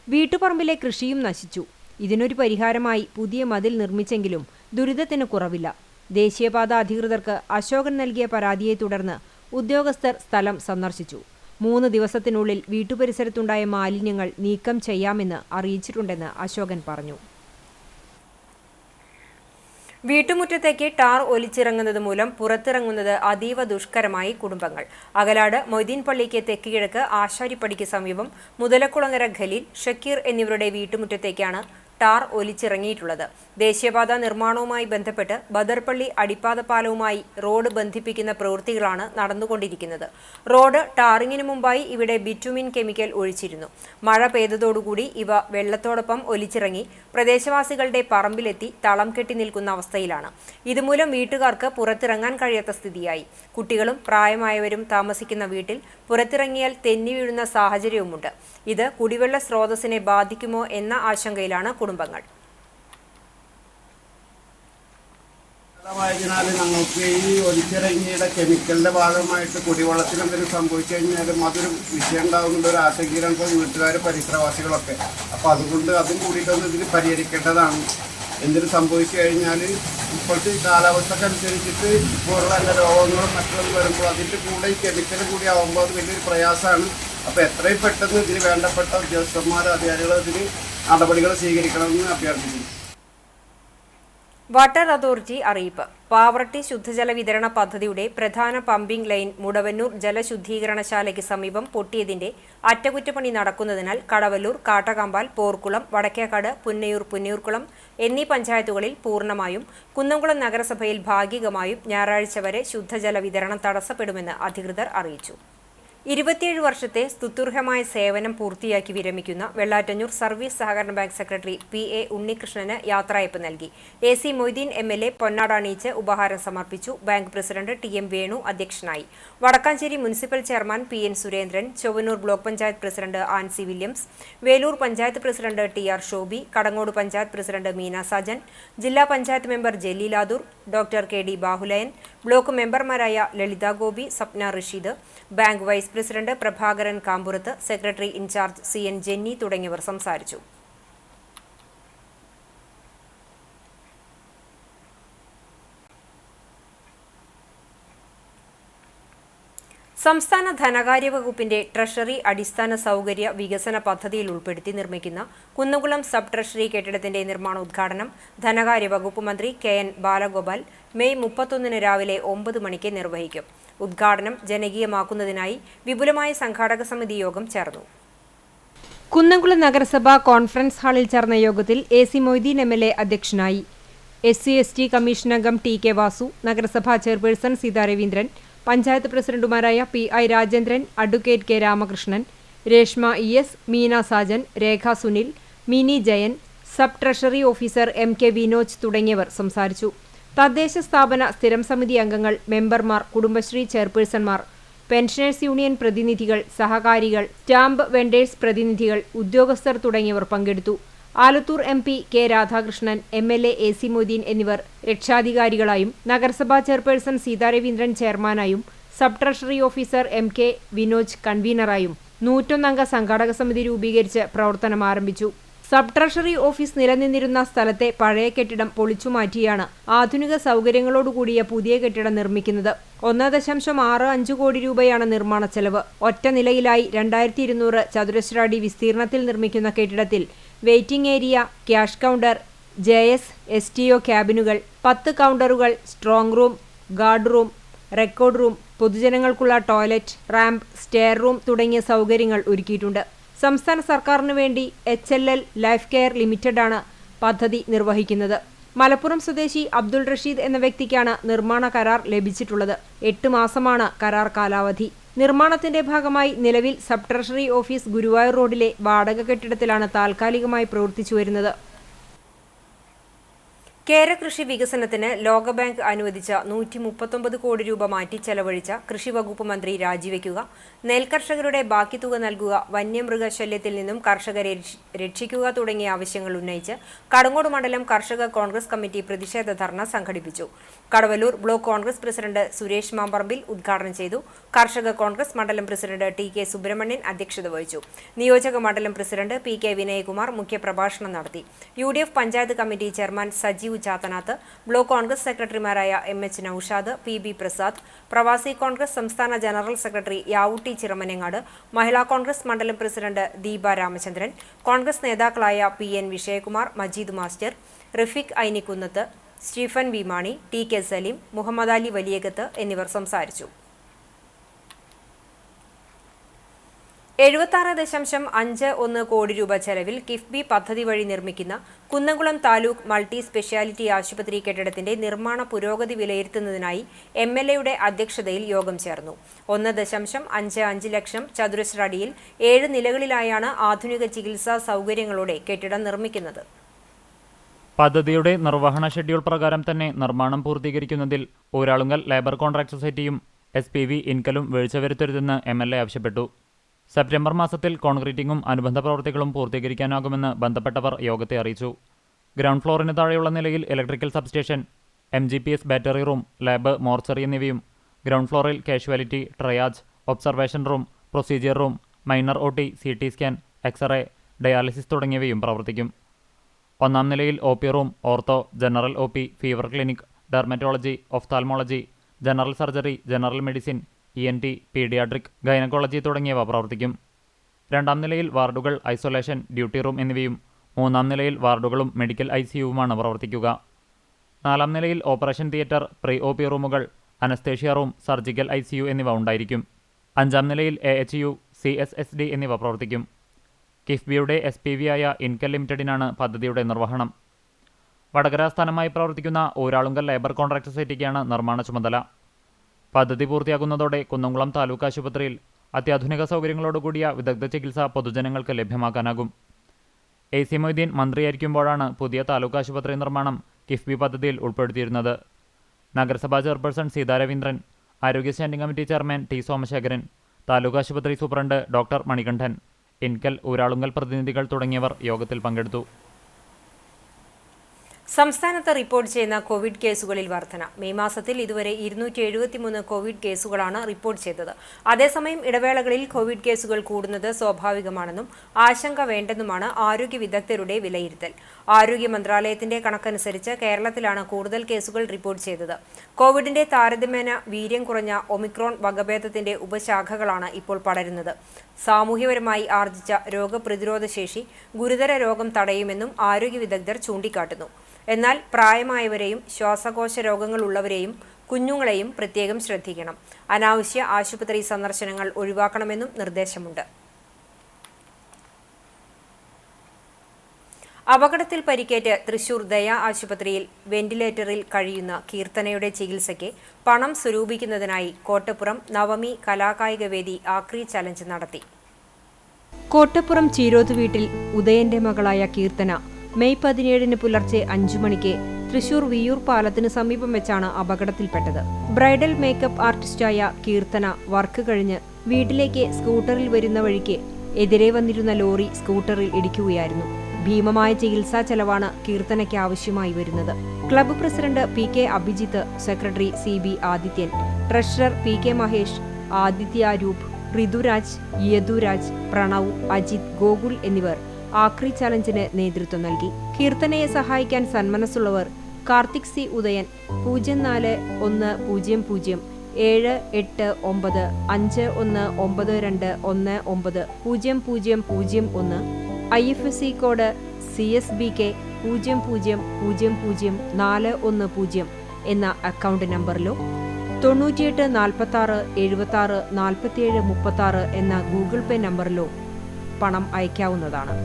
വീട്ടുപറമ്പിലെ കൃഷിയും നശിച്ചു. ഇതിനൊരു പരിഹാരമായി പുതിയ മതിൽ നിർമ്മിച്ചെങ്കിലും ദുരിതത്തിന് കുറവില്ല. ദേശീയപാത അധികൃതർക്ക് അശോകൻ നൽകിയ പരാതിയെ തുടർന്ന് ഉദ്യോഗസ്ഥർ സ്ഥലം സന്ദർശിച്ചു. 3 ദിവസത്തിനുള്ളിൽ വീട്ടുപരിസരത്തുണ്ടായ മാലിന്യങ്ങൾ നീക്കം ചെയ്യാമെന്ന് അറിയിച്ചിട്ടുണ്ടെന്ന് അശോകൻ പറഞ്ഞു. വീട്ടുമുറ്റത്തേക്ക് ടാർ ഒലിച്ചിറങ്ങുന്നത് മൂലം പുറത്തിറങ്ങുന്നത് അതീവ ദുഷ്കരമായി കുടുംബങ്ങൾ. അകലാട് മൊയ്തീൻ പള്ളിക്ക് തെക്കുകിഴക്ക് ആശാരിപ്പടിക്ക് സമീപം മുതലക്കുളങ്ങര ഖലീൽ, ഷക്കീർ എന്നിവരുടെ വീട്ടുമുറ്റത്തേക്കാണ് ടാർ ഒലിച്ചിറങ്ങിയിട്ടുള്ളത്. ദേശീയപാത നിർമ്മാണവുമായി ബന്ധപ്പെട്ട് ബദർപള്ളി അടിപ്പാത പാലവുമായി റോഡ് ബന്ധിപ്പിക്കുന്ന പ്രവൃത്തികളാണ് നടന്നുകൊണ്ടിരിക്കുന്നത്. റോഡ് ടാറിങ്ങിനു മുമ്പായി ഇവിടെ ബിറ്റുമിൻ കെമിക്കൽ ഒഴിച്ചിരുന്നു. മഴ പെയ്തതോടുകൂടി ഇവ വെള്ളത്തോടൊപ്പം ഒലിച്ചിറങ്ങി പ്രദേശവാസികളുടെ പറമ്പിലെത്തി തളം കെട്ടി നിൽക്കുന്ന അവസ്ഥയിലാണ്. ഇതുമൂലം വീട്ടുകാർക്ക് പുറത്തിറങ്ങാൻ കഴിയാത്ത സ്ഥിതിയായി. കുട്ടികളും പ്രായമായവരും താമസിക്കുന്ന വീട്ടിൽ പുറത്തിറങ്ങിയാൽ തെന്നി വീഴുന്ന സാഹചര്യവുമുണ്ട്. ഇത് കുടിവെള്ള സ്രോതസ്സിനെ ബാധിക്കുമോ എന്ന ആശങ്കയിലാണ് കുടുംബങ്ങൾ. ായതിനാൽ ഞങ്ങൾക്ക് ഈ ഒലിച്ചിറങ്ങിയുടെ കെമിക്കലിന്റെ ഭാഗമായിട്ട് കുടിവെള്ളത്തിന് എന്തെങ്കിലും സംഭവിച്ചു കഴിഞ്ഞാലും അതൊരു വിഷയം ഉണ്ടാകുന്ന ഒരു ആശങ്കയിലാണ് ഇപ്പോൾ വീട്ടുകാർ, പരിസരവാസികളൊക്കെ. അപ്പോൾ അതുകൊണ്ട് അതും കൂടിയിട്ടൊന്ന് ഇതിന് പരിഹരിക്കേണ്ടതാണ്. എന്തെങ്കിലും സംഭവിച്ചു കഴിഞ്ഞാൽ ഇപ്പോഴത്തെ കാലാവസ്ഥക്കനുസരിച്ചിട്ട് ഇപ്പോഴുള്ള എല്ലാ രോഗങ്ങളും മറ്റുള്ളതും വരുമ്പോൾ അതിൻ്റെ കൂടെ ഈ കെമിക്കൽ കൂടി ആകുമ്പോൾ അത് വലിയൊരു പ്രയാസമാണ്. അപ്പോൾ എത്രയും പെട്ടെന്ന് ഇതിന് വേണ്ടപ്പെട്ട ഉദ്യോഗസ്ഥന്മാർ, അധികാരികൾ ഇതിന് നടപടികൾ സ്വീകരിക്കണമെന്ന് അഭ്യർത്ഥിക്കുന്നു. വാട്ടർ അതോറിറ്റി അറിയിപ്പ്. പാവറട്ടി ശുദ്ധജല വിതരണ പദ്ധതിയുടെ പ്രധാന പമ്പിംഗ് ലൈൻ മുടവന്നൂർ ജലശുദ്ധീകരണശാലയ്ക്ക് സമീപം പൊട്ടിയതിന്റെ അറ്റകുറ്റപ്പണി നടക്കുന്നതിനാൽ കടവല്ലൂർ, കാട്ടകമ്പാൽ, പോർക്കുളം, വടക്കേക്കാട്, പുന്നയൂർ, പുന്നയൂർക്കുളം എന്നീ പഞ്ചായത്തുകളിൽ പൂർണ്ണമായും, കുന്നംകുളം നഗരസഭയിൽ ഭാഗികമായും ഞായറാഴ്ച വരെ ശുദ്ധജല വിതരണം തടസ്സപ്പെടുമെന്ന് അധികൃതർ അറിയിച്ചു. 27 വർഷത്തെ സ്തുത്യർഹമായ സേവനം പൂർത്തിയാക്കി വിരമിക്കുന്ന വെള്ളാറ്റഞ്ഞൂർ സർവീസ് സഹകരണ ബാങ്ക് സെക്രട്ടറി PA ഉണ്ണികൃഷ്ണന് യാത്രയയപ്പ് നൽകി. AC മൊയ്തീൻ MLA പൊന്നാടണിയിച്ച് ഉപഹാരം സമർപ്പിച്ചു. ബാങ്ക് പ്രസിഡന്റ് TM വേണു അധ്യക്ഷനായി. Vadakkanchery municipal chairman PN Surendran, Chowwannur block panchayat president Ancy Williams, Velur panchayat president TR Shobi, Kadangode panchayat president Meena Sajan, ജില്ലാ panchayat member Jaleeladur, doctor KD Bahulayan, block മെമ്പർമാരായ Lalitha Gopi, Sapna Rasheed, bank vice president Prabhakaran Kampurath, secretary incharge CN Jenny തുടങ്ങിയവർ സംസാരിച്ചു. സംസ്ഥാന ധനകാര്യ വകുപ്പിന്റെ ട്രഷറി അടിസ്ഥാന സൗകര്യ വികസന പദ്ധതിയിൽ ഉൾപ്പെടുത്തി നിർമ്മിക്കുന്ന കുന്നംകുളം സബ് ട്രഷറി കെട്ടിടത്തിന്റെ നിർമ്മാണോദ്ഘാടനം ധനകാര്യ വകുപ്പ് മന്ത്രി KN ബാലഗോപാൽ മെയ് 31 രാവിലെ 9 മണിക്ക് നിർവഹിക്കും. ഉദ്ഘാടനം ജനകീയമാക്കുന്നതിനായി വിപുലമായ സംഘാടക സമിതി യോഗം ചേർന്നു. കുന്നംകുളം നഗരസഭ കോൺഫറൻസ് ഹാളിൽ ചേർന്ന യോഗത്തിൽ AC മൊയ്തീൻ MLA അധ്യക്ഷനായി. SC/ST കമ്മീഷൻ അംഗം TK വാസു, നഗരസഭാ ചെയർപേഴ്സൺ സീതാ രവീന്ദ്രൻ, പഞ്ചായത്ത് പ്രസിഡന്റുമാരായ PI Rajendran, advocate K Ramakrishnan, Reshma ES, Meena Sajan, Rekha Sunil, Mini Jayan, sub treasury officer MK Vinoj തുടങ്ങിയവർ സംസാരിച്ചു. തദ്ദേശ സ്ഥാപന സ്ഥിരം സമിതി അംഗങ്ങൾ, മെമ്പർമാർ, കുടുംബശ്രീ ചെയർപേഴ്സൺമാർ, പെൻഷനേഴ്സ് യൂണിയൻ പ്രതിനിധികൾ, സഹകാരികൾ, സ്റ്റാമ്പ് വെൻഡേഴ്സ് പ്രതിനിധികൾ, ഉദ്യോഗസ്ഥർ തുടങ്ങിയവർ പങ്കെടുത്തു. Alathur MP K Radhakrishnan, MLA AC Moideen എന്നിവർ രക്ഷാധികാരികളായും നഗരസഭാ ചെയർപേഴ്സൺ സീതാ രവീന്ദ്രൻ ചെയർമാനായും sub treasury officer MK Vinoj കൺവീനറായും 101 അംഗ സംഘാടക സമിതി രൂപീകരിച്ച് പ്രവർത്തനം ആരംഭിച്ചു. സബ് ട്രഷറി ഓഫീസ് നിലനിന്നിരുന്ന സ്ഥലത്തെ പഴയ കെട്ടിടം പൊളിച്ചുമാറ്റിയാണ് ആധുനിക സൗകര്യങ്ങളോടുകൂടിയ പുതിയ കെട്ടിടം നിർമ്മിക്കുന്നത്. 1.65 കോടി രൂപയാണ് നിർമ്മാണ ചെലവ്. ഒറ്റ നിലയിലായി 2200 ചതുരശ്ര അടി വിസ്തീർണത്തിൽ നിർമ്മിക്കുന്ന കെട്ടിടത്തിൽ waiting area, cash counter, JS STO ക്യാബിനുകൾ, 10 കൗണ്ടറുകൾ, strong room, guard room, record room, പൊതുജനങ്ങൾക്കുള്ള ടോയ്ലറ്റ്, റാമ്പ്, സ്റ്റെയർ റൂം തുടങ്ങിയ സൗകര്യങ്ങൾ ഒരുക്കിയിട്ടുണ്ട്. സംസ്ഥാന സർക്കാരിനു വേണ്ടി HLL ലൈഫ് കെയർ ലിമിറ്റഡാണ് പദ്ധതി നിർവഹിക്കുന്നത്. മലപ്പുറം സ്വദേശി അബ്ദുൾ റഷീദ് എന്ന വ്യക്തിക്കാണ് നിർമ്മാണ കരാർ ലഭിച്ചിട്ടുള്ളത്. 8 മാസമാണ് കരാർ കാലാവധി. നിർമ്മാണത്തിന്റെ ഭാഗമായി നിലവിൽ സബ് ട്രഷറി ഓഫീസ് ഗുരുവായൂർ റോഡിലെ വാടക കെട്ടിടത്തിലാണ് താൽക്കാലികമായി പ്രവർത്തിച്ചു വരുന്നത്. കേരകൃഷി വികസനത്തിന് ലോകബാങ്ക് അനുവദിച്ച 139 കോടി രൂപ മാറ്റി ചെലവഴിച്ച കൃഷി വകുപ്പ് മന്ത്രി രാജിവെക്കുക, നെൽകർഷകരുടെ ബാക്കി തുക നൽകുക, വന്യമൃഗശല്യത്തിൽ നിന്നും കർഷകരെ രക്ഷിക്കുക തുടങ്ങിയ ആവശ്യങ്ങൾ ഉന്നയിച്ച് കടങ്ങോട് മണ്ഡലം കർഷക കോൺഗ്രസ് കമ്മിറ്റി പ്രതിഷേധ ധർണ സംഘടിപ്പിച്ചു. കടവല്ലൂർ ബ്ലോക്ക് കോൺഗ്രസ് പ്രസിഡന്റ് സുരേഷ് മാമ്പറമ്പിൽ ഉദ്ഘാടനം ചെയ്തു. കർഷക കോൺഗ്രസ് മണ്ഡലം പ്രസിഡന്റ് ടി.കെ. സുബ്രഹ്മണ്യൻ അധ്യക്ഷത വഹിച്ചു. നിയോജക മണ്ഡലം പ്രസിഡന്റ് പി.കെ. വിനയകുമാർ മുഖ്യപ്രഭാഷണം നടത്തി. UDF panchayat committee chairman Sajeev Chathanath, block Congress സെക്രട്ടറിമാരായ എം.എച്ച്. നൌഷാദ്, പി.ബി. പ്രസാദ്, പ്രവാസി കോൺഗ്രസ് സംസ്ഥാന ജനറൽ സെക്രട്ടറി യാവൂട്ടി ചിറമനങ്ങാട്, മഹിളാ കോൺഗ്രസ് മണ്ഡലം പ്രസിഡന്റ് ദീപ രാമചന്ദ്രൻ, കോൺഗ്രസ് നേതാക്കളായ P N. Vijayakumar, Majeed master, Rafeeq Ainikkunnath, Stephen V. Mani, T K. Saleem, Muhammad Ali Valiyakath എന്നിവർ സംസാരിച്ചു. 76.51 കോടി രൂപ ചെലവിൽ കിഫ്ബി പദ്ധതി വഴി നിർമ്മിക്കുന്ന കുന്നംകുളം താലൂക്ക് മൾട്ടി സ്പെഷ്യാലിറ്റി ആശുപത്രി കെട്ടിടത്തിന്റെ നിർമ്മാണ പുരോഗതി വിലയിരുത്തുന്നതിനായി എം.എൽ.എയുടെ അധ്യക്ഷതയിൽ യോഗം ചേർന്നു. 1.55 ലക്ഷം ചതുരശ്ര അടിയിൽ 7 നിലകളിലായാണ് ആധുനിക ചികിത്സാ സൗകര്യങ്ങളോടെ കെട്ടിടം നിർമ്മിക്കുന്നത്. പദ്ധതിയുടെ നിർവഹണ ഷെഡ്യൂൾ പ്രകാരം തന്നെ നിർമ്മാണം പൂർത്തീകരിക്കുന്നതിൽ ഊരാളുങ്കൽ ലേബർ കോൺട്രാക്ട് സൊസൈറ്റിയും SPV ഇൻകലും വീഴ്ച വരുത്തരുതെന്ന് എം.എൽ.എ ആവശ്യപ്പെട്ടു. സെപ്റ്റംബർ മാസത്തിൽ കോൺക്രീറ്റിംഗും അനുബന്ധ പ്രവൃത്തികളും പൂർത്തീകരിക്കാനാകുമെന്ന് ബന്ധപ്പെട്ടവർ യോഗത്തെ അറിയിച്ചു. ഗ്രൗണ്ട് ഫ്ലോറിന് താഴെയുള്ള നിലയിൽ electrical substation, MGPS battery room, lab, mortuary എന്നിവയും, ഗ്രൗണ്ട് ഫ്ലോറിൽ casualty, triage, observation room, procedure room, minor OT, CT scan, x-ray, dialysis തുടങ്ങിയവയും പ്രവർത്തിക്കും. 1-ാം നിലയിൽ OP room, ortho, general OP, fever clinic, dermatology, ophthalmology, general surgery, general medicine, ENT, paediatric, gynaecology തുടങ്ങിയവ പ്രവർത്തിക്കും. 2-ാം നിലയിൽ വാർഡുകൾ, ഐസൊലേഷൻ, ഡ്യൂട്ടി റൂം എന്നിവയും 3-ാം നിലയിൽ വാർഡുകളും മെഡിക്കൽ ICUവുമാണ് പ്രവർത്തിക്കുക. 4-ാം നിലയിൽ ഓപ്പറേഷൻ തിയേറ്റർ, പ്രീ OP റൂമുകൾ, അനസ്തേഷ്യ റൂം, സർജിക്കൽ ICU എന്നിവ ഉണ്ടായിരിക്കും. 5-ാം നിലയിൽ AHU, CSSD എന്നിവ പ്രവർത്തിക്കും. കിഫ്ബിയുടെ SPV ആയ ഇൻകൽ ലിമിറ്റഡിനാണ് പദ്ധതിയുടെ നിർവഹണം. വടകര ആസ്ഥാനമായി പ്രവർത്തിക്കുന്ന ഊരാളുങ്കൽ ലേബർ കോൺട്രാക്ട് സൊസൈറ്റിക്കാണ് നിർമ്മാണ ചുമതല. പദ്ധതി പൂർത്തിയാകുന്നതോടെ കുന്നംകുളം താലൂക്ക് ആശുപത്രിയിൽ അത്യാധുനിക സൗകര്യങ്ങളോടുകൂടിയ വിദഗ്ധ ചികിത്സ പൊതുജനങ്ങൾക്ക് ലഭ്യമാക്കാനാകും. AC മൊയ്തീൻ മന്ത്രിയായിരിക്കുമ്പോഴാണ് പുതിയ താലൂക്ക് ആശുപത്രി നിർമ്മാണം കിഫ്ബി പദ്ധതിയിൽ ഉൾപ്പെടുത്തിയിരുന്നത്. നഗരസഭാ ചെയർപേഴ്സൺ സീതാ രവീന്ദ്രൻ, ആരോഗ്യ standing committee chairman T. Somasekharan, taluk ആശുപത്രി സൂപ്രണ്ട് ഡോക്ടർ മണികണ്ഠൻ, ഇൻകൽ, ഊരാളുങ്കൽ പ്രതിനിധികൾ തുടങ്ങിയവർ യോഗത്തിൽ പങ്കെടുത്തു. സംസ്ഥാനത്ത് റിപ്പോർട്ട് ചെയ്യുന്ന കോവിഡ് കേസുകളിൽ വർധന. മെയ് മാസത്തിൽ ഇതുവരെ 273 കോവിഡ് കേസുകളാണ് റിപ്പോർട്ട് ചെയ്തത്. അതേസമയം ഇടവേളകളിൽ കോവിഡ് കേസുകൾ കൂടുന്നത് സ്വാഭാവികമാണെന്നും ആശങ്ക വേണ്ടെന്നുമാണ് ആരോഗ്യ വിദഗ്ധരുടെ വിലയിരുത്തൽ. ആരോഗ്യ മന്ത്രാലയത്തിന്റെ കണക്കനുസരിച്ച് കേരളത്തിലാണ് കൂടുതൽ കേസുകൾ റിപ്പോർട്ട് ചെയ്തത്. കോവിഡിന്റെ താരതമ്യേന വീര്യം കുറഞ്ഞ ഒമിക്രോൺ വകഭേദത്തിന്റെ ഉപശാഖകളാണ് ഇപ്പോൾ പടരുന്നത്. സാമൂഹ്യപരമായി ആർജിച്ച രോഗപ്രതിരോധ ശേഷി ഗുരുതര രോഗം തടയുമെന്നും ആരോഗ്യ വിദഗ്ധർ ചൂണ്ടിക്കാട്ടുന്നു. എന്നാൽ പ്രായമായവരെയും ശ്വാസകോശ രോഗങ്ങളുള്ളവരെയും കുഞ്ഞുങ്ങളെയും പ്രത്യേകം ശ്രദ്ധിക്കണം. അനാവശ്യ ആശുപത്രി സന്ദർശനങ്ങൾ ഒഴിവാക്കണമെന്നും നിർദ്ദേശമുണ്ട്. അപകടത്തിൽ പരിക്കേറ്റ് തൃശൂർ ദയാ ആശുപത്രിയിൽ വെന്റിലേറ്ററിൽ കഴിയുന്ന കീർത്തനയുടെ ചികിത്സയ്ക്ക് പണം സ്വരൂപിക്കുന്നതിനായി കോട്ടപ്പുറം നവമി കലാകായിക വേദി ആക്രി ചലഞ്ച് നടത്തി. കോട്ടപ്പുറം ചീരോത്ത് വീട്ടിൽ ഉദയന്റെ മകളായ കീർത്തന മെയ് 17 പുലർച്ചെ 5 മണിക്ക് തൃശൂർ വിയൂർ പാലത്തിന് സമീപം വെച്ചാണ് അപകടത്തിൽപ്പെട്ടത്. ബ്രൈഡൽ മേക്കപ്പ് ആർട്ടിസ്റ്റായ കീർത്തന വർക്ക് കഴിഞ്ഞ് വീട്ടിലേക്ക് സ്കൂട്ടറിൽ വരുന്ന വഴിക്ക് എതിരെ വന്നിരുന്ന ലോറി സ്കൂട്ടറിൽ ഇടിക്കുകയായിരുന്നു. ഭീമമായ ചികിത്സാ ചെലവാണ് കീർത്തനയ്ക്ക് ആവശ്യമായി വരുന്നത്. Club president P.K. Abhijith, secretary CB Adithyan, treasurer P.K. Mahesh, Aditya Roop, Rithuraj, Yaduraj, Pranav, Ajith, Gokul എന്നിവർ ആക്രി ചലഞ്ചിന് നേതൃത്വം നൽകി. കീർത്തനയെ സഹായിക്കാൻ സന്മനസ്സുള്ളവർ Karthik C. Udayan 04100789 5192190001 IFSC code CSBK 000410 എന്ന അക്കൗണ്ട് നമ്പറിലോ 98 46 76 47 36 എന്ന ഗൂഗിൾ പേ നമ്പറിലോ പണം അയക്കാവുന്നതാണ്.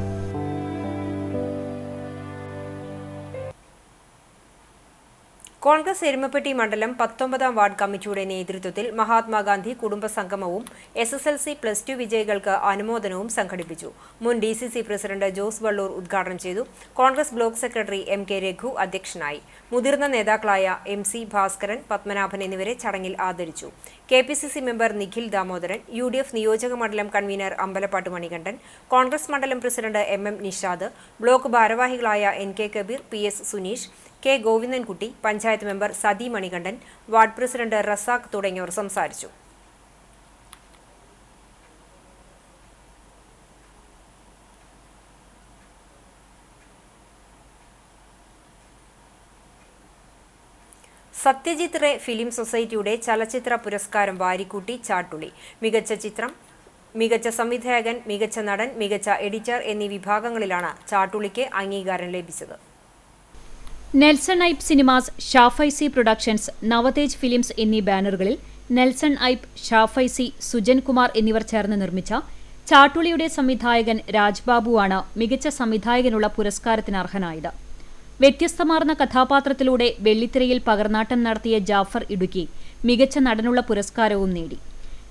കോൺഗ്രസ് എരുമപ്പെട്ടി മണ്ഡലം 19-ാം വാർഡ് കമ്മിറ്റിയുടെ നേതൃത്വത്തിൽ മഹാത്മാഗാന്ധി കുടുംബ സംഗമവും SSLC +2 വിജയികൾക്ക് അനുമോദനവും സംഘടിപ്പിച്ചു. മുൻ DCC പ്രസിഡന്റ് ജോസ് വള്ളൂർ ഉദ്ഘാടനം ചെയ്തു. Congress block secretary MK Raghu അധ്യക്ഷനായി. മുതിർന്ന നേതാക്കളായ MC ഭാസ്കരൻ, പത്മനാഭൻ എന്നിവരെ ചടങ്ങിൽ ആദരിച്ചു. KPCC member Nikhil Damodaran, UDF നിയോജക മണ്ഡലം കൺവീനർ അമ്പലപ്പാട്ട് മണികണ്ഠൻ, കോൺഗ്രസ് മണ്ഡലം പ്രസിഡന്റ് MM നിഷാദ്, ബ്ലോക്ക് ഭാരവാഹികളായ NK Kabir, PS Suneesh, K Govindankutty, panchayat member Sathi Manikandan, ward president Razak തുടങ്ങിയവർ സംസാരിച്ചു. സത്യജിത് റേ ഫിലിം സൊസൈറ്റിയുടെ ചലച്ചിത്ര പുരസ്കാരം വാരിക്കൂട്ടി ചാട്ടുളി. മികച്ച ചിത്രം, മികച്ച സംവിധായകൻ, മികച്ച നടൻ, മികച്ച എഡിറ്റർ എന്നീ വിഭാഗങ്ങളിലാണ് ചാട്ടുളിക്ക് അംഗീകാരം ലഭിച്ചത്. Nelson Aipe cinemas, Shafaisy productions, Navatej films എന്നീ ബാനറുകളിൽ നെൽസൺ ഐപ്പ്, ഷാഫൈസി, സുജൻ കുമാർ എന്നിവർ ചേർന്ന് നിർമ്മിച്ച ചാട്ടുളിയുടെ സംവിധായകൻ രാജ്ബാബുവാണ് മികച്ച സംവിധായകനുള്ള പുരസ്കാരത്തിന് അർഹനായത്. വ്യത്യസ്തമാർന്ന കഥാപാത്രത്തിലൂടെ വെള്ളിത്തിരയിൽ പകർന്നാട്ടം നടത്തിയ ജാഫർ ഇടുക്കി മികച്ച നടനുള്ള പുരസ്കാരവും നേടി.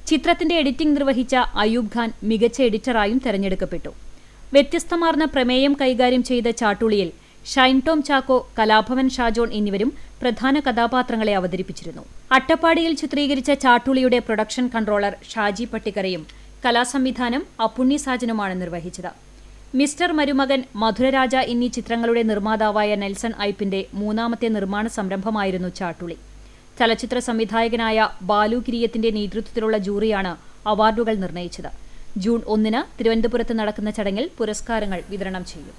ചിത്രത്തിന്റെ എഡിറ്റിംഗ് നിർവഹിച്ച അയൂബ് ഖാൻ മികച്ച എഡിറ്ററായും തെരഞ്ഞെടുക്കപ്പെട്ടു. വ്യത്യസ്തമാർന്ന പ്രമേയം കൈകാര്യം ചെയ്ത ചാട്ടുളിയിൽ ഷൈൻ ടോം ചാക്കോ, കലാഭവൻ ഷാജോൺ എന്നിവരും പ്രധാന കഥാപാത്രങ്ങളെ അവതരിപ്പിച്ചിരുന്നു. അട്ടപ്പാടിയിൽ ചിത്രീകരിച്ച ചാട്ടുളിയുടെ പ്രൊഡക്ഷൻ കൺട്രോളർ ഷാജി പട്ടിക്കരയും കലാസംവിധാനം അപ്പുണ്ണി സാജനുമാണ് നിർവഹിച്ചത്. മിസ്റ്റർ മരുമകൻ, മധുരരാജ എന്നീ ചിത്രങ്ങളുടെ നിർമ്മാതാവായ നെൽസൺ ഐപ്പിന്റെ 3ാമത്തെ നിർമ്മാണ സംരംഭമായിരുന്നു ചാട്ടുളി. ചലച്ചിത്ര സംവിധായകനായ ബാലു കിരിയത്തിന്റെ നേതൃത്വത്തിലുള്ള ജൂറിയാണ് അവാർഡുകൾ നിർണയിച്ചത്. ജൂൺ 1-ന് തിരുവനന്തപുരത്ത് നടക്കുന്ന ചടങ്ങിൽ പുരസ്കാരങ്ങൾ വിതരണം ചെയ്യും.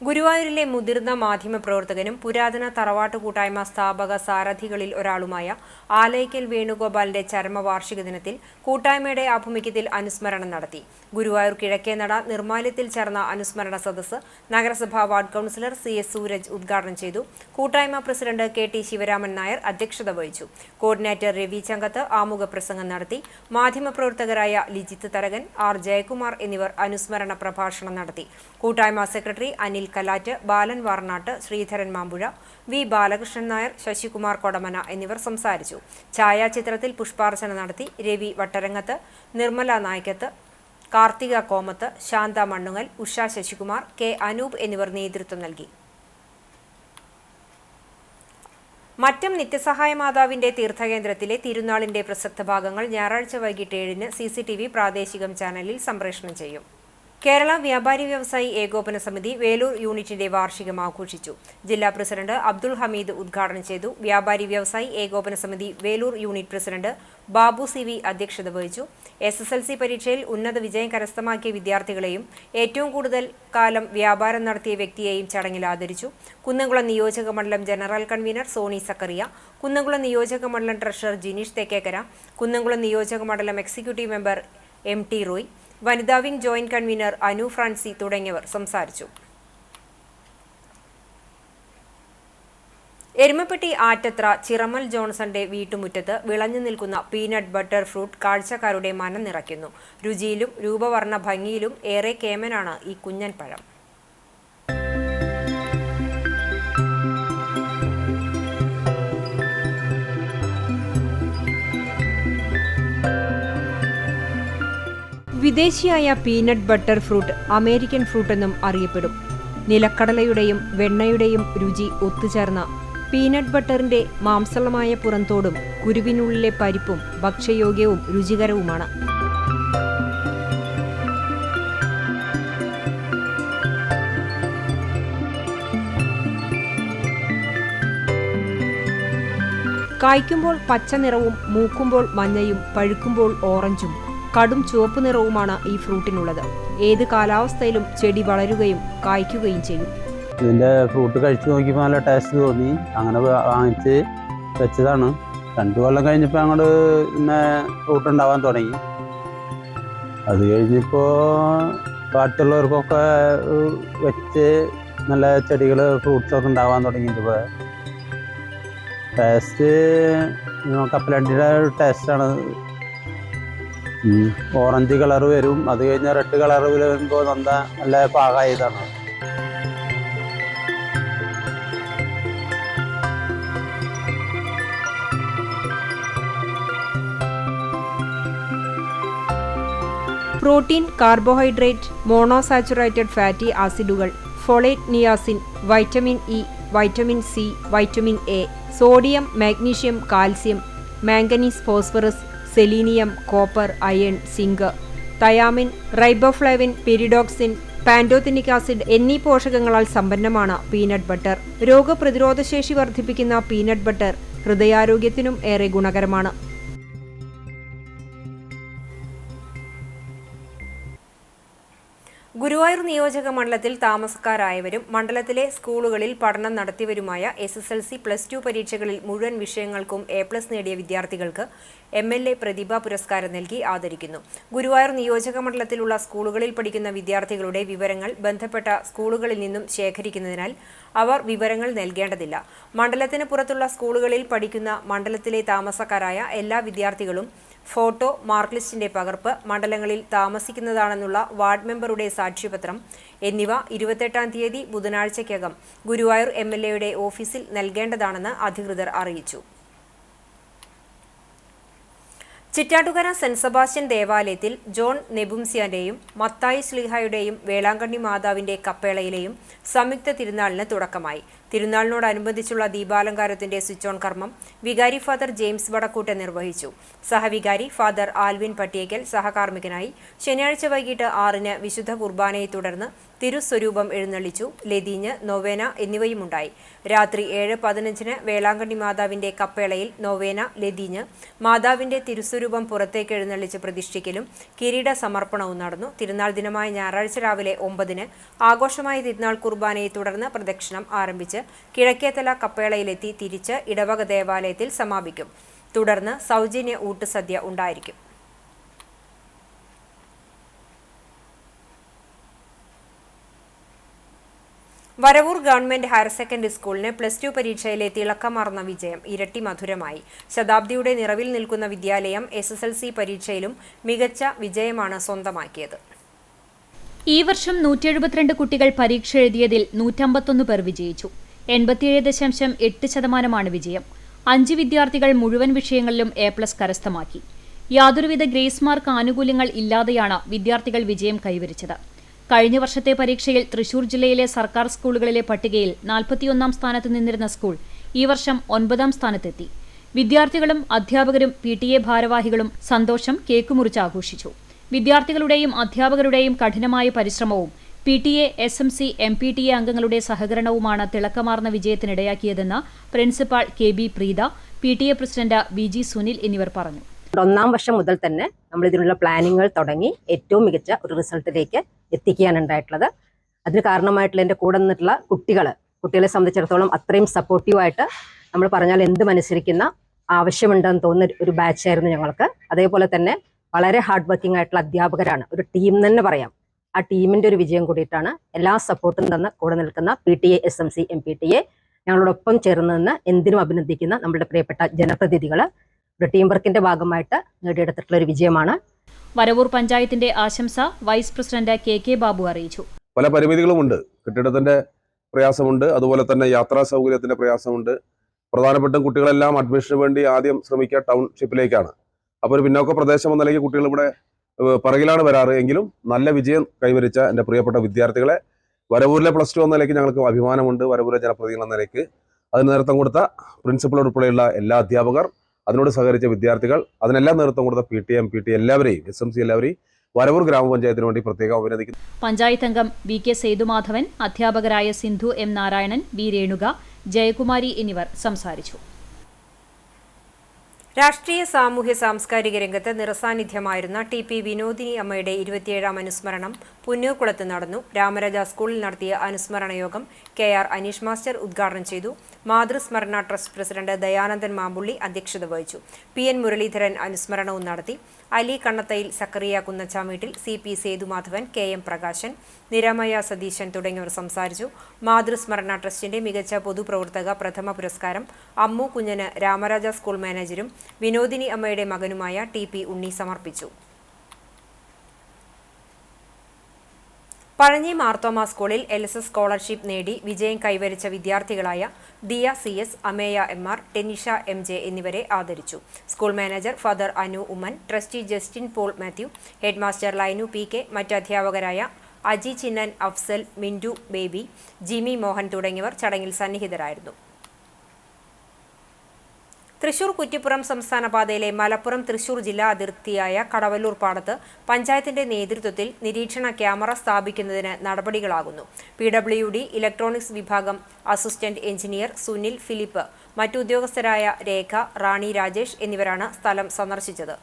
ഗുരുവായൂരിലെ മുതിർന്ന മാധ്യമപ്രവർത്തകനും പുരാതന തറവാട്ട് കൂട്ടായ്മ സ്ഥാപക സാരഥികളിൽ ഒരാളുമായ ആലയ്ക്കൽ വേണുഗോപാലിന്റെ ചരമവാർഷിക ദിനത്തിൽ കൂട്ടായ്മയുടെ ആഭിമുഖ്യത്തിൽ അനുസ്മരണം നടത്തി. ഗുരുവായൂർ കിഴക്കേനട നിർമ്മാല്യത്തിൽ ചേർന്ന അനുസ്മരണ സദസ്സ് നഗരസഭാ വാർഡ് കൗൺസിലർ CS സൂരജ് ഉദ്ഘാടനം ചെയ്തു. കൂട്ടായ്മ പ്രസിഡന്റ് KT ശിവരാമൻ നായർ അധ്യക്ഷത വഹിച്ചു. കോർഡിനേറ്റർ രവി ചങ്കത്ത് ആമുഖ പ്രസംഗം നടത്തി. മാധ്യമപ്രവർത്തകരായ ലിജിത്ത് തരകൻ, R ജയകുമാർ എന്നിവർ അനുസ്മരണ പ്രഭാഷണം നടത്തി. കൂട്ടായ്മ സെക്രട്ടറി അനിൽ കലാറ്റ്, ബാലൻ വാർനാട്ട്, ശ്രീധരൻ മാമ്പുഴ, V ബാലകൃഷ്ണൻ നായർ, ശശികുമാർ കൊടമന എന്നിവർ സംസാരിച്ചു. ഛായാചിത്രത്തിൽ പുഷ്പാർച്ചന നടത്തി. രവി വട്ടരങ്ങത്ത്, നിർമ്മല നായ്ക്കത്ത്, കാർത്തിക കോമത്ത്, ശാന്ത മണ്ണുങ്ങൽ, ഉഷ ശശികുമാർ, K അനൂപ് എന്നിവർ നേതൃത്വം നൽകി. മറ്റം നിത്യസഹായ മാതാവിന്റെ തീർത്ഥകേന്ദ്രത്തിലെ തിരുനാളിന്റെ പ്രസക്ത ഭാഗങ്ങൾ ഞായറാഴ്ച വൈകിട്ട് 7-ന് CCTV പ്രാദേശികം ചാനലിൽ സംപ്രേഷണം ചെയ്യും. കേരള വ്യാപാരി വ്യവസായി ഏകോപന സമിതി വേലൂർ യൂണിറ്റിന്റെ വാർഷികം ആഘോഷിച്ചു. ജില്ലാ പ്രസിഡന്റ് അബ്ദുൾ ഹമീദ് ഉദ്ഘാടനം ചെയ്തു. വ്യാപാരി വ്യവസായി ഏകോപന സമിതി Velur unit president Babu CV അധ്യക്ഷത വഹിച്ചു. SSLC പരീക്ഷയിൽ ഉന്നത വിജയം കരസ്ഥമാക്കിയ വിദ്യാർത്ഥികളെയും ഏറ്റവും കൂടുതൽ കാലം വ്യാപാരം നടത്തിയ വ്യക്തിയെയും ചടങ്ങിൽ ആദരിച്ചു. കുന്നംകുളം നിയോജക മണ്ഡലം ജനറൽ കൺവീനർ സോണി സക്കറിയ, കുന്നംകുളം നിയോജക മണ്ഡലം ട്രഷറർ ജിനീഷ് തെക്കേക്കര, കുന്നംകുളം നിയോജക മണ്ഡലം എക്സിക്യൂട്ടീവ് മെമ്പർ MT റോയ്, വനിതാ wing joint convener Anu Francy തുടങ്ങിയവർ സംസാരിച്ചു. എരുമപ്പെട്ടി ആറ്റത്ര ചിറമൽ ജോൺസന്റെ വീട്ടുമുറ്റത്ത് വിളഞ്ഞു നിൽക്കുന്ന പീനട്ട് ബട്ടർ ഫ്രൂട്ട് കാഴ്ചക്കാരുടെ മനം നിറയ്ക്കുന്നു. രുചിയിലും രൂപവർണ്ണ ഭംഗിയിലും ഏറെ കേമനാണ് ഈ കുഞ്ഞൻ പഴം. വിദേശിയായ peanut butter fruit American fruit എന്നും അറിയപ്പെടും. നിലക്കടലയുടെയും വെണ്ണയുടെയും രുചി ഒത്തുചേർന്ന പീനട്ട് ബട്ടറിന്റെ മാംസളമായ പുറന്തോടും കുരുവിനുള്ളിലെ പരിപ്പും ഭക്ഷ്യയോഗ്യവും രുചികരവുമാണ്. കായ്ക്കുമ്പോൾ പച്ച നിറവും മൂക്കുമ്പോൾ മഞ്ഞയും പഴുക്കുമ്പോൾ ഓറഞ്ചും കടും ചുവപ്പ് നിറവുമാണ് ഈ ഫ്രൂട്ടിനുള്ളത്. ഏത് കാലാവസ്ഥയിലും ചെടി വളരുകയും കായ്ക്കുകയും ചെയ്യും. ഇതിൻ്റെ ഫ്രൂട്ട് കഴിച്ചു നോക്കിയപ്പോൾ നല്ല ടേസ്റ്റ് തോന്നി. അങ്ങനെ വാങ്ങിച്ച് വെച്ചതാണ്. 2 കൊല്ലം കഴിഞ്ഞപ്പോൾ അങ്ങോട്ട് പിന്നെ ഫ്രൂട്ട് ഉണ്ടാവാൻ തുടങ്ങി. അത് കഴിഞ്ഞപ്പോൾ ബാക്കിയുള്ളവർക്കൊക്കെ വെച്ച് നല്ല ചെടികൾ ഫ്രൂട്ട്സൊക്കെ ഉണ്ടാവാൻ തുടങ്ങിയിട്ടിപ്പോൾ ടേസ്റ്റ് കപ്പലണ്ടിയുടെ ടേസ്റ്റാണ്. ഓറഞ്ച് കളർ വരും, അത് കഴിഞ്ഞാൽ റെഡ് കളർ വരുമ്പോൾ നല്ല പാകമായതാണ്. പ്രോട്ടീൻ, കാർബോഹൈഡ്രേറ്റ്, മോണോസാച്ചുറേറ്റഡ് ഫാറ്റി ആസിഡുകൾ, folate, niacin, vitamin E, vitamin C, vitamin A, sodium, magnesium, calcium, manganese, phosphorus, selenium, copper, iron, zinc, thiamine, riboflavin, pyridoxine, pantothenic acid എന്നീ പോഷകങ്ങളാൽ സമ്പന്നമാണ് പീനട്ട് ബട്ടർ. രോഗപ്രതിരോധശേഷി വർദ്ധിപ്പിക്കുന്ന പീനട്ട് ബട്ടർ ഹൃദയാരോഗ്യത്തിനും ഏറെ ഗുണകരമാണ്. ഗുരുവായൂർ നിയോജക മണ്ഡലത്തിൽ താമസക്കാരായവരും മണ്ഡലത്തിലെ സ്കൂളുകളിൽ പഠനം നടത്തിയവരുമായ SSLC, +2 പരീക്ഷകളിൽ മുഴുവൻ വിഷയങ്ങൾക്കും A+ നേടിയ വിദ്യാർത്ഥികൾക്ക് MLA പ്രതിഭാ പുരസ്കാരം നൽകി ആദരിക്കുന്നു. ഗുരുവായൂർ നിയോജക മണ്ഡലത്തിലുള്ള സ്കൂളുകളിൽ പഠിക്കുന്ന വിദ്യാർത്ഥികളുടെ വിവരങ്ങൾ ബന്ധപ്പെട്ട സ്കൂളുകളിൽ നിന്നും ശേഖരിക്കുന്നതിനാൽ അവർ വിവരങ്ങൾ നൽകേണ്ടതില്ല. മണ്ഡലത്തിന് പുറത്തുള്ള സ്കൂളുകളിൽ പഠിക്കുന്ന മണ്ഡലത്തിലെ താമസക്കാരായ എല്ലാ വിദ്യാർത്ഥികളും ഫോട്ടോ, മാർക്ക് ലിസ്റ്റിന്റെ പകർപ്പ്, മണ്ഡലങ്ങളിൽ താമസിക്കുന്നതാണെന്നുള്ള വാർഡ് മെമ്പറുടെ സാക്ഷ്യപത്രം എന്നിവ 28-ാം തീയതി ബുധനാഴ്ചയ്ക്കകം ഗുരുവായൂർ MLAയുടെ ഓഫീസിൽ നൽകേണ്ടതാണെന്ന് അധികൃതർ അറിയിച്ചു. ചിറ്റാറ്റുകര സെന്റ് സെബാസ്റ്റ്യൻ ദേവാലയത്തിൽ ജോൺ നെബുംസ്യാന്റെയും മത്തായി ശ്ലീഹായുടെയും വേളാങ്കണ്ണി മാതാവിന്റെ കപ്പേളയിലെയും സംയുക്ത തിരുനാളിന് തുടക്കമായി. തിരുനാളിനോടനുബന്ധിച്ചുള്ള ദീപാലങ്കാരത്തിന്റെ സ്വിച്ച് ഓൺ കർമ്മം വികാരി ഫാദർ ജെയിംസ് വടക്കൂട്ട് നിർവഹിച്ചു. സഹവികാരി ഫാദർ ആൽവിൻ പട്ടിയേക്കൽ സഹകാർമ്മികനായി. ശനിയാഴ്ച വൈകിട്ട് 6-ന് വിശുദ്ധ കുർബാനയെ തുടർന്ന് തിരുസ്വരൂപം എഴുന്നള്ളിച്ചു. ലതീഞ്ഞ്, നൊവേന എന്നിവയുമുണ്ടായി. രാത്രി 7:15-ന് വേളാങ്കണ്ണി മാതാവിന്റെ കപ്പേളയിൽ നൊവേന, ലതീഞ്ഞ്, മാതാവിന്റെ തിരുസ്വരൂപം പുറത്തേക്ക് എഴുന്നള്ളിച്ച് പ്രതിഷ്ഠിക്കലും കിരീട സമർപ്പണവും നടന്നു. തിരുനാൾ ദിനമായ ഞായറാഴ്ച രാവിലെ 9-ന് ആഘോഷമായ തിരുനാൾ കുർബാനയെ തുടർന്ന് പ്രദക്ഷിണം ആരംഭിച്ച് കിഴക്കേത്തല കപ്പേളയിലെത്തി തിരിച്ച് ഇടവക ദേവാലയത്തിൽ സമാപിക്കും. തുടർന്ന് സൗജന്യ ഊട്ടുസദ്യ ഉണ്ടായിരിക്കും. വരവൂർ ഗവൺമെന്റ് ഹയർ സെക്കൻഡറി സ്കൂളിന് +2 പരീക്ഷയിലെ തിളക്കമാർന്ന വിജയം ഇരട്ടി മധുരമായി. ശതാബ്ദിയുടെ നിറവിൽ നിൽക്കുന്ന വിദ്യാലയം SSLC പരീക്ഷയിലും മികച്ച വിജയമാണ് സ്വന്തമാക്കിയത്. ഈ വർഷം 172 കുട്ടികൾ പരീക്ഷ എഴുതിയതിൽ 151 പേർ വിജയിച്ചു. 87.8% വിജയം. 5 വിദ്യാർത്ഥികൾ മുഴുവൻ വിഷയങ്ങളിലും A+ കരസ്ഥമാക്കി. യാതൊരുവിധ ഗ്രേസ് മാർക്ക് ആനുകൂല്യങ്ങൾ ഇല്ലാതെയാണ് വിദ്യാർത്ഥികൾ വിജയം കൈവരിച്ചത്. കഴിഞ്ഞ വർഷത്തെ പരീക്ഷയിൽ തൃശൂർ ജില്ലയിലെ സർക്കാർ സ്കൂളുകളിലെ പട്ടികയിൽ 41-ാം സ്ഥാനത്ത് നിന്നിരുന്ന സ്കൂൾ ഈ വർഷം 9-ാം സ്ഥാനത്തെത്തി. വിദ്യാർത്ഥികളും അധ്യാപകരും PTA ഭാരവാഹികളും സന്തോഷം കേക്ക് മുറിച്ച് ആഘോഷിച്ചു. വിദ്യാർത്ഥികളുടെയും അധ്യാപകരുടെയും കഠിനമായ പരിശ്രമവും PTA, SMC, MPTA അംഗങ്ങളുടെ സഹകരണവുമാണ് തിളക്കമാർന്ന വിജയത്തിനിടയാക്കിയതെന്ന് principal KB Preetha, PTA president BG Sunil എന്നിവർ പറഞ്ഞു. 1-ാം വർഷം മുതൽ തന്നെ നമ്മൾ ഇതിനുള്ള പ്ലാനിങ്ങുകൾ തുടങ്ങി ഏറ്റവും മികച്ച ഒരു റിസൾട്ടിലേക്ക് എത്തിക്കുകയാണ് ഉണ്ടായിട്ടുള്ളത്. അതിന് കാരണമായിട്ടുള്ള എൻ്റെ കൂടെ നിന്നിട്ടുള്ള കുട്ടികളെ സംബന്ധിച്ചിടത്തോളം അത്രയും സപ്പോർട്ടീവായിട്ട് നമ്മൾ പറഞ്ഞാൽ എന്തും അനുസരിക്കുന്ന ആവശ്യമുണ്ടെന്ന് തോന്നുന്ന ഒരു ബാച്ചായിരുന്നു ഞങ്ങൾക്ക്. അതേപോലെ തന്നെ വളരെ ഹാർഡ് വർക്കിംഗ് ആയിട്ടുള്ള അധ്യാപകരാണ്. ഒരു ടീം തന്നെ പറയാം. ആ ടീമിൻ്റെ ഒരു വിജയം കൂടിയിട്ടാണ്. എല്ലാ സപ്പോർട്ടും തന്ന് കൂടെ നിൽക്കുന്ന PTA, SMC, MPTA ഞങ്ങളോടൊപ്പം ചേർന്ന് നിന്ന് എന്തിനും അഭിനന്ദിക്കുന്ന നമ്മുടെ പ്രിയപ്പെട്ട ജനപ്രതിനിധികൾ ഒരു ടീം വർക്കിന്റെ ഭാഗമായിട്ട് നേടിയെടുത്തിട്ടുള്ള ഒരു വിജയമാണ്. വരവൂർ പഞ്ചായത്തിന്റെ ആശംസ വൈസ് പ്രസിഡന്റ് KK ബാബു അറിയിച്ചു. പല പരിമിതികളുമുണ്ട്. കെട്ടിടത്തിന്റെ പ്രയാസമുണ്ട്, അതുപോലെ തന്നെ യാത്രാ സൗകര്യത്തിന്റെ പ്രയാസമുണ്ട്. പ്രധാനപ്പെട്ടും കുട്ടികളെല്ലാം അഡ്മിഷന് വേണ്ടി ആദ്യം ശ്രമിക്കുക ടൗൺഷിപ്പിലേക്കാണ്. അപ്പോൾ ഒരു പിന്നോക്ക പ്രദേശം എന്ന നിലയ്ക്ക് കുട്ടികൾ ഇവിടെ പിറകിലാണ് വരാറ്. എങ്കിലും നല്ല വിജയം കൈവരിച്ച എൻ്റെ പ്രിയപ്പെട്ട വിദ്യാർത്ഥികളെ വരവൂരിലെ +2 എന്ന നിലയ്ക്ക് ഞങ്ങൾക്ക് അഭിമാനമുണ്ട്. വരവൂരിലെ ജനപ്രതിനിധികൾ എന്ന നിലയ്ക്ക് അതിന് നേതൃത്വം കൊടുത്ത പ്രിൻസിപ്പൽ ഉൾപ്പെടെയുള്ള എല്ലാ അധ്യാപകർ, അതിനോട് സഹകരിച്ച വിദ്യാർത്ഥികൾ, അതിനെല്ലാം നേതൃത്വം കൊടുത്ത PTA, MPTA എല്ലാവരെയും, SMC എല്ലാവരെയും വരവൂർ ഗ്രാമപഞ്ചായത്തിന് വേണ്ടി പ്രത്യേകം അഭിനന്ദിക്കുന്നു. പഞ്ചായത്ത് അംഗം VK സേതുമാധവൻ, അധ്യാപകരായ സിന്ധു M നാരായണൻ, B രേണുക, ജയകുമാരി എന്നിവർ സംസാരിച്ചു. രാഷ്ട്രീയ, സാമൂഹ്യ, സാംസ്കാരിക രംഗത്ത് നിറസാന്നിധ്യമായിരുന്ന TP വിനോദിനി അമ്മയുടെ 27-ാം അനുസ്മരണം പുന്നൂർകുളത്ത് നടന്നു. രാമരാജ സ്കൂളിൽ നടത്തിയ അനുസ്മരണ യോഗം KR അനീഷ് മാസ്റ്റർ ഉദ്ഘാടനം ചെയ്തു. മാതൃസ്മരണ ട്രസ്റ്റ് പ്രസിഡന്റ് ദയാനന്ദൻ മാമ്പുള്ളി അധ്യക്ഷത വഹിച്ചു. PN മുരളീധരൻ അനുസ്മരണവും നടത്തി. അലി കണ്ണത്തയിൽ, സക്കറിയ കുന്നച്ചാമീട്ടിൽ, CP സേതുമാധവൻ, KM പ്രകാശൻ, നിരമയ സതീശൻ തുടങ്ങിയവർ സംസാരിച്ചു. മാതൃസ്മരണ ട്രസ്റ്റിന്റെ മികച്ച പൊതുപ്രവർത്തക പ്രഥമ പുരസ്കാരം അമ്മു കുഞ്ഞന് രാമരാജ സ്കൂൾ മാനേജരും വിനോദിനി അമ്മയുടെ മകനുമായ TP ഉണ്ണി സമർപ്പിച്ചു. പഴഞ്ഞി മാർത്തോമ സ്കൂളിൽ LSS സ്കോളർഷിപ്പ് നേടി വിജയം കൈവരിച്ച വിദ്യാർത്ഥികളായ Diya CS, Ameya MR, ടെനിഷ MJ എന്നിവരെ ആദരിച്ചു. School manager father Anu Oommen, trustee Justin Paul Mathew, headmaster Lainu PK, മറ്റ് അധ്യാപകരായ അജി ചിന്നൻ, അഫ്സൽ, മിൻഡു ബേബി, ജിമി മോഹൻ തുടങ്ങിയവർ ചടങ്ങിൽ സന്നിഹിതരായിരുന്നു. തൃശൂർ കുറ്റിപ്പുറം സംസ്ഥാന പാതയിലെ മലപ്പുറം തൃശൂർ ജില്ലാ അതിർത്തിയായ കടവല്ലൂർ പാടത്ത് പഞ്ചായത്തിന്റെ നേതൃത്വത്തിൽ നിരീക്ഷണ ക്യാമറ സ്ഥാപിക്കുന്നതിന് നടപടികളാകുന്നു. PWD ഇലക്ട്രോണിക്സ് വിഭാഗം അസിസ്റ്റന്റ് എഞ്ചിനീയർ സുനിൽ ഫിലിപ്പ്, മറ്റു ഉദ്യോഗസ്ഥരായ രേഖ, റാണി രാജേഷ് എന്നിവരാണ് സ്ഥലം സന്ദർശിച്ചത്.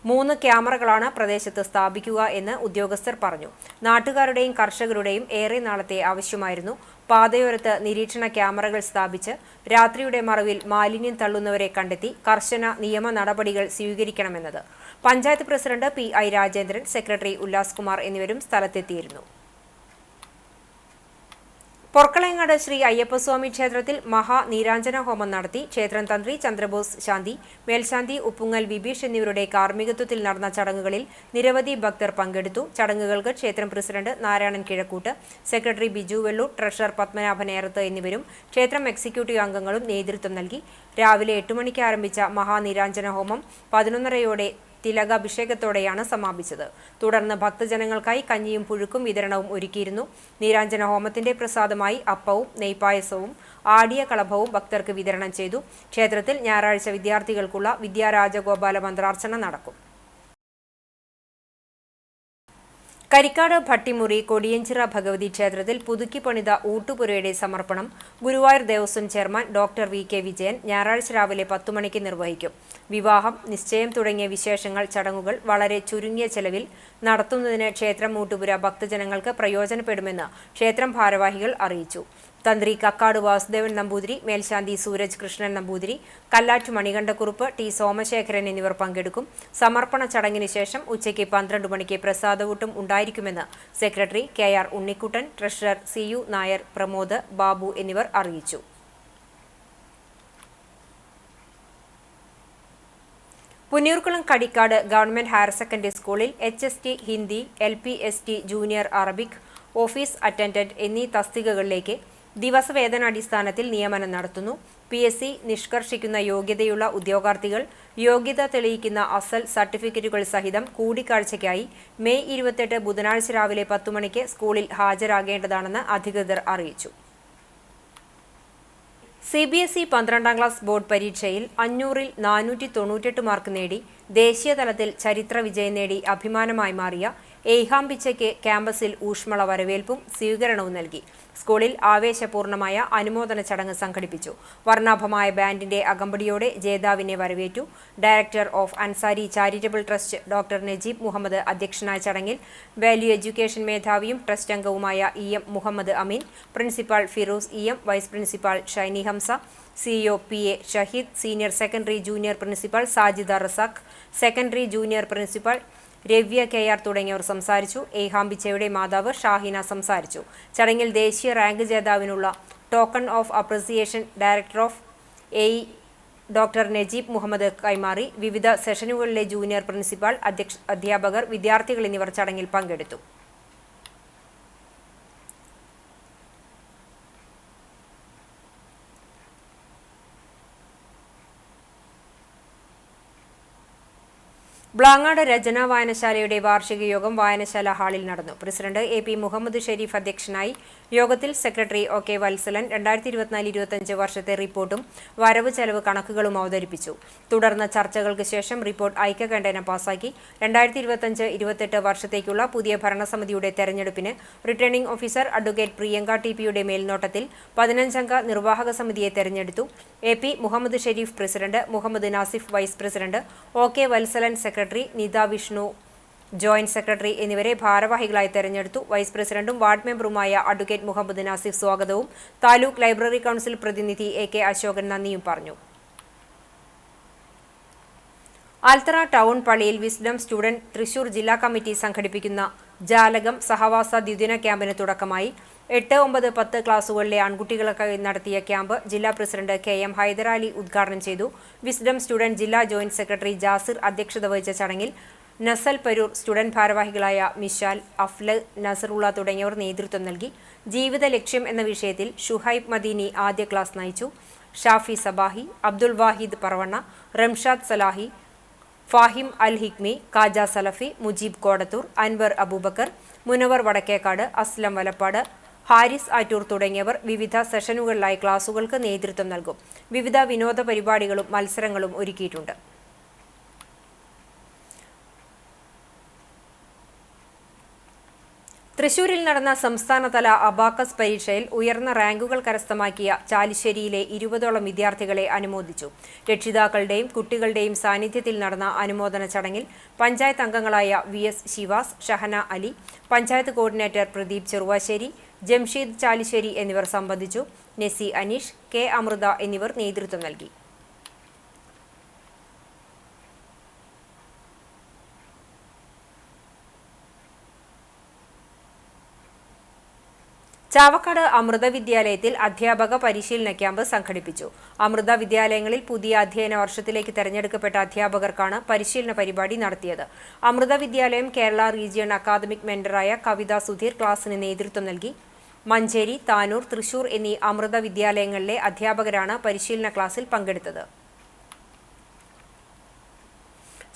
3 ക്യാമറകളാണ് പ്രദേശത്ത് സ്ഥാപിക്കുക എന്ന് ഉദ്യോഗസ്ഥർ പറഞ്ഞു. നാട്ടുകാരുടെയും കർഷകരുടെയും ഏറെ നാളത്തെ ആവശ്യമായിരുന്നു പാതയോരത്ത് നിരീക്ഷണ ക്യാമറകൾ സ്ഥാപിച്ച് രാത്രിയുടെ മറവിൽ മാലിന്യം തള്ളുന്നവരെ കണ്ടെത്തി കർശന നിയമ നടപടികൾ സ്വീകരിക്കണമെന്നത്. Panchayat president PI Rajendran, secretary Ullas Kumar എന്നിവരും സ്ഥലത്തെത്തിയിരുന്നു. പൊർക്കളങ്ങാട് ശ്രീ അയ്യപ്പസ്വാമി ക്ഷേത്രത്തിൽ മഹാനീരാഞ്ജന ഹോമം നടത്തി. ക്ഷേത്രം തന്ത്രി ചന്ദ്രബോസ് ശാന്തി, മേൽശാന്തി ഉപ്പുങ്ങൽ വിബീഷ് എന്നിവരുടെ കാർമ്മികത്വത്തിൽ നടന്ന ചടങ്ങുകളിൽ നിരവധി ഭക്തർ പങ്കെടുത്തു. ചടങ്ങുകൾക്ക് ക്ഷേത്രം president Narayanan Kizhakkoot, secretary Biju Vellur, treasurer Padmanabhan Erath എന്നിവരും ക്ഷേത്രം എക്സിക്യൂട്ടീവ് അംഗങ്ങളും നേതൃത്വം നൽകി. രാവിലെ 8 മണിക്ക് ആരംഭിച്ച മഹാനീരാഞ്ജന ഹോമം 11:30 തിലകാഭിഷേകത്തോടെയാണ് സമാപിച്ചത്. തുടർന്ന് ഭക്തജനങ്ങൾക്കായി കഞ്ഞിയും പുഴുക്കും വിതരണവും ഒരുക്കിയിരുന്നു. നീരാഞ്ജന ഹോമത്തിന്റെ പ്രസാദമായി അപ്പവും നെയ്പായസവും ആടിയ കളഭവും ഭക്തർക്ക് വിതരണം ചെയ്തു. ക്ഷേത്രത്തിൽ ഞായറാഴ്ച വിദ്യാർത്ഥികൾക്കുള്ള വിദ്യാരാജഗോപാല മന്ത്രാർച്ചന നടക്കും. കരിക്കാട് ഭട്ടിമുറി കൊടിയഞ്ചിറ ഭഗവതി ക്ഷേത്രത്തിൽ പുതുക്കി പണിത ഊട്ടുപുരയുടെ സമർപ്പണം Guruvayur Devaswom chairman doctor VK Vijayan ഞായറാഴ്ച രാവിലെ 10 മണിക്ക് നിർവഹിക്കും. വിവാഹം, നിശ്ചയം തുടങ്ങിയ വിശേഷങ്ങൾ ചടങ്ങുകൾ വളരെ ചുരുങ്ങിയ ചെലവിൽ നടത്തുന്നതിന് ക്ഷേത്രം ഊട്ടുപുര ഭക്തജനങ്ങൾക്ക് പ്രയോജനപ്പെടുമെന്ന് ക്ഷേത്രം ഭാരവാഹികൾ അറിയിച്ചു. തന്ത്രി കക്കാട് വാസുദേവൻ നമ്പൂതിരി, മേൽശാന്തി സൂരജ് കൃഷ്ണൻ നമ്പൂതിരി, കല്ലാറ്റ് മണികണ്ഠക്കുറുപ്പ്, T സോമശേഖരൻ എന്നിവർ പങ്കെടുക്കും. സമർപ്പണ ചടങ്ങിന് ശേഷം ഉച്ചയ്ക്ക് 12 മണിക്ക് പ്രസാദവൂട്ടും ഉണ്ടായിരിക്കുമെന്ന് secretary KR Unnikuttan, treasurer CU Nair, Pramod, Babu എന്നിവർ അറിയിച്ചു. Punnayurkulam Kadikkad government higher secondary സ്കൂളിൽ HST Hindi, LPST junior Arabic, office attendant എന്നീ തസ്തികകളിലേക്ക് ദിവസവേതനാടിസ്ഥാനത്തിൽ നിയമനം നടത്തുന്നു. PSC നിഷ്കർഷിക്കുന്ന യോഗ്യതയുള്ള ഉദ്യോഗാർത്ഥികൾ യോഗ്യത തെളിയിക്കുന്ന അസൽ സർട്ടിഫിക്കറ്റുകൾ സഹിതം കൂടിക്കാഴ്ചയ്ക്കായി മെയ് 28 ബുധനാഴ്ച രാവിലെ 10 മണിക്ക് സ്കൂളിൽ ഹാജരാകേണ്ടതാണെന്ന് അധികൃതർ അറിയിച്ചു. CBSE 12ാം ക്ലാസ് ബോർഡ് പരീക്ഷയിൽ 500-ൽ 498 മാർക്ക് നേടി ദേശീയ തലത്തിൽ ചരിത്ര വിജയം നേടി അഭിമാനമായി മാറിയ ഏഹാംബിച്ചയ്ക്ക് ക്യാമ്പസിൽ ഊഷ്മള വരവേൽപ്പും സ്വീകരണവും നൽകി. സ്കൂളിൽ ആവേശപൂർണമായ അനുമോദന ചടങ്ങ് സംഘടിപ്പിച്ചു. വർണ്ണാഭമായ ബാൻഡിന്റെ അകമ്പടിയോടെ ജേതാവിനെ വരവേറ്റു. Director of Ansari charitable trust doctor Najeeb Muhammad അധ്യക്ഷനായ ചടങ്ങിൽ വാല്യൂ എഡ്യൂക്കേഷൻ മേധാവിയും ട്രസ്റ്റ് അംഗവുമായ EM Muhammad Ameen, principal Firoz EM, vice principal Shiny Hamsa, CEO PA ഷഹീദ്, senior secondary junior principal Sajida Razak, secondary junior principal Ravya KR തുടങ്ങിയവർ സംസാരിച്ചു. ഏഹാംബിച്ചയുടെ മാതാവ് ഷാഹിന സംസാരിച്ചു. ചടങ്ങിൽ ദേശീയ റാങ്ക് ജേതാവിനുള്ള token of appreciation director of AE doctor Najeeb Muhammad കൈമാറി. വിവിധ സെഷനുകളിലെ ജൂനിയർ പ്രിൻസിപ്പാൾ, അധ്യാപകർ, വിദ്യാർത്ഥികൾ എന്നിവർ ചടങ്ങിൽ പങ്കെടുത്തു. ബ്ലാങ്ങാട് രചനാ വായനശാലയുടെ വാർഷിക യോഗം വായനശാല ഹാളിൽ നടന്നു. പ്രസിഡന്റ് AP മുഹമ്മദ് ഷെരീഫ് അധ്യക്ഷനായി. യോഗത്തിൽ സെക്രട്ടറി OK വത്സലൻ 2024-25 വർഷത്തെ റിപ്പോർട്ടും വരവ് ചെലവ് കണക്കുകളും അവതരിപ്പിച്ചു. തുടർന്ന് ചർച്ചകൾക്ക് ശേഷം റിപ്പോർട്ട് ഐക്യകണ്ഠേന പാസാക്കി. 2025-28 വർഷത്തേക്കുള്ള പുതിയ ഭരണസമിതിയുടെ തെരഞ്ഞെടുപ്പിന് റിട്ടേണിംഗ് ഓഫീസർ അഡ്വക്കേറ്റ് പ്രിയങ്ക TPയുടെ മേൽനോട്ടത്തിൽ 15-അംഗ നിർവാഹക സമിതിയെ തെരഞ്ഞെടുത്തു. AP Muhammad Sharif president, Muhammad Nasif vice president, OK Vatsalan secretary, Nitha Vishnu joint secretary എന്നിവരെ ഭാരവാഹികളായി തെരഞ്ഞെടുത്തു. വൈസ് പ്രസിഡന്റും വാർഡ് മെമ്പറുമായ അഡ്വക്കേറ്റ് മുഹമ്മദ് നാസിഫ് സ്വാഗതവും താലൂക്ക് ലൈബ്രറി കൗൺസിൽ പ്രതിനിധി AK അശോകൻ നന്ദിയും പറഞ്ഞു. ആൽത്തറ ടൗൺ പള്ളിയിൽ വിസ്ഡം സ്റ്റുഡന്റ് തൃശൂർ ജില്ലാ കമ്മിറ്റി സംഘടിപ്പിക്കുന്ന ജാലകം സഹവാസ ദ്വിദിന ക്യാമ്പിന് തുടക്കമായി. 8, 9, 10 ക്ലാസുകളിലെ ആൺകുട്ടികൾക്കായി നടത്തിയ ക്യാമ്പ് ജില്ലാ പ്രസിഡന്റ് KM ഹൈദരാലി ഉദ്ഘാടനം ചെയ്തു. വിസ്ഡം സ്റ്റുഡന്റ് ജില്ലാ ജോയിന്റ് സെക്രട്ടറി ജാസിർ അധ്യക്ഷത വഹിച്ച ചടങ്ങിൽ നസൽ പരൂർ സ്റ്റുഡന്റ് ഭാരവാഹികളായ മിഷാൽ, അഫ്ല്, നസറുള്ള തുടങ്ങിയവർ നേതൃത്വം നൽകി. ജീവിത ലക്ഷ്യം എന്ന വിഷയത്തിൽ ഷുഹൈബ് മദീനി ആദ്യ ക്ലാസ് നയിച്ചു. ഷാഫി സബാഹി, അബ്ദുൽ വാഹിദ് പറവണ്ണ, റംഷാദ് സലാഹി, ഫാഹിം അൽ ഹിക്മി, കാജ സലഫി, മുജീബ് കോടത്തൂർ, അൻവർ അബൂബക്കർ, മുനവർ വടക്കേക്കാട്, അസ്ലം വലപ്പാട്, ഹാരിസ് ആറ്റൂർ തുടങ്ങിയവർ വിവിധ സെഷനുകളിലായി ക്ലാസുകൾക്ക് നേതൃത്വം നൽകും. വിവിധ വിനോദ പരിപാടികളും മത്സരങ്ങളും ഒരുക്കിയിട്ടുണ്ട്. തൃശൂരിൽ നടന്ന സംസ്ഥാനതല അബാക്കസ് പരീക്ഷയിൽ ഉയർന്ന റാങ്കുകൾ കരസ്ഥമാക്കിയ ചാലിശ്ശേരിയിലെ 20ഓളം വിദ്യാർത്ഥികളെ അനുമോദിച്ചു. രക്ഷിതാക്കളുടെയും കുട്ടികളുടെയും സാന്നിധ്യത്തിൽ നടന്ന അനുമോദന ചടങ്ങിൽ പഞ്ചായത്ത് അംഗങ്ങളായ VS ശിവാസ്, ഷഹന അലി, പഞ്ചായത്ത് കോർഡിനേറ്റർ പ്രദീപ് ചെറുവാശ്ശേരി, ജംഷീദ് ചാലിശ്ശേരി എന്നിവർ സംബന്ധിച്ചു. നെസി അനീഷ്, K അമൃത എന്നിവർ നേതൃത്വം നൽകി. ചാവക്കാട് അമൃത വിദ്യാലയത്തിൽ അധ്യാപക പരിശീലന ക്യാമ്പ് സംഘടിപ്പിച്ചു. അമൃത വിദ്യാലയങ്ങളിൽ പുതിയ അധ്യയന വർഷത്തിലേക്ക് തെരഞ്ഞെടുക്കപ്പെട്ട അധ്യാപകർക്കാണ് പരിശീലന പരിപാടി നടത്തിയത്. അമൃത വിദ്യാലയം കേരള റീജിയൺ അക്കാദമിക് മെന്ററായ കവിത സുധീർ ക്ലാസിന് നേതൃത്വം നൽകി. മഞ്ചേരി, താനൂർ, തൃശൂർ എന്നീ അമൃത വിദ്യാലയങ്ങളിലെ അധ്യാപകരാണ് പരിശീലന ക്ലാസ്സിൽ പങ്കെടുത്തത്.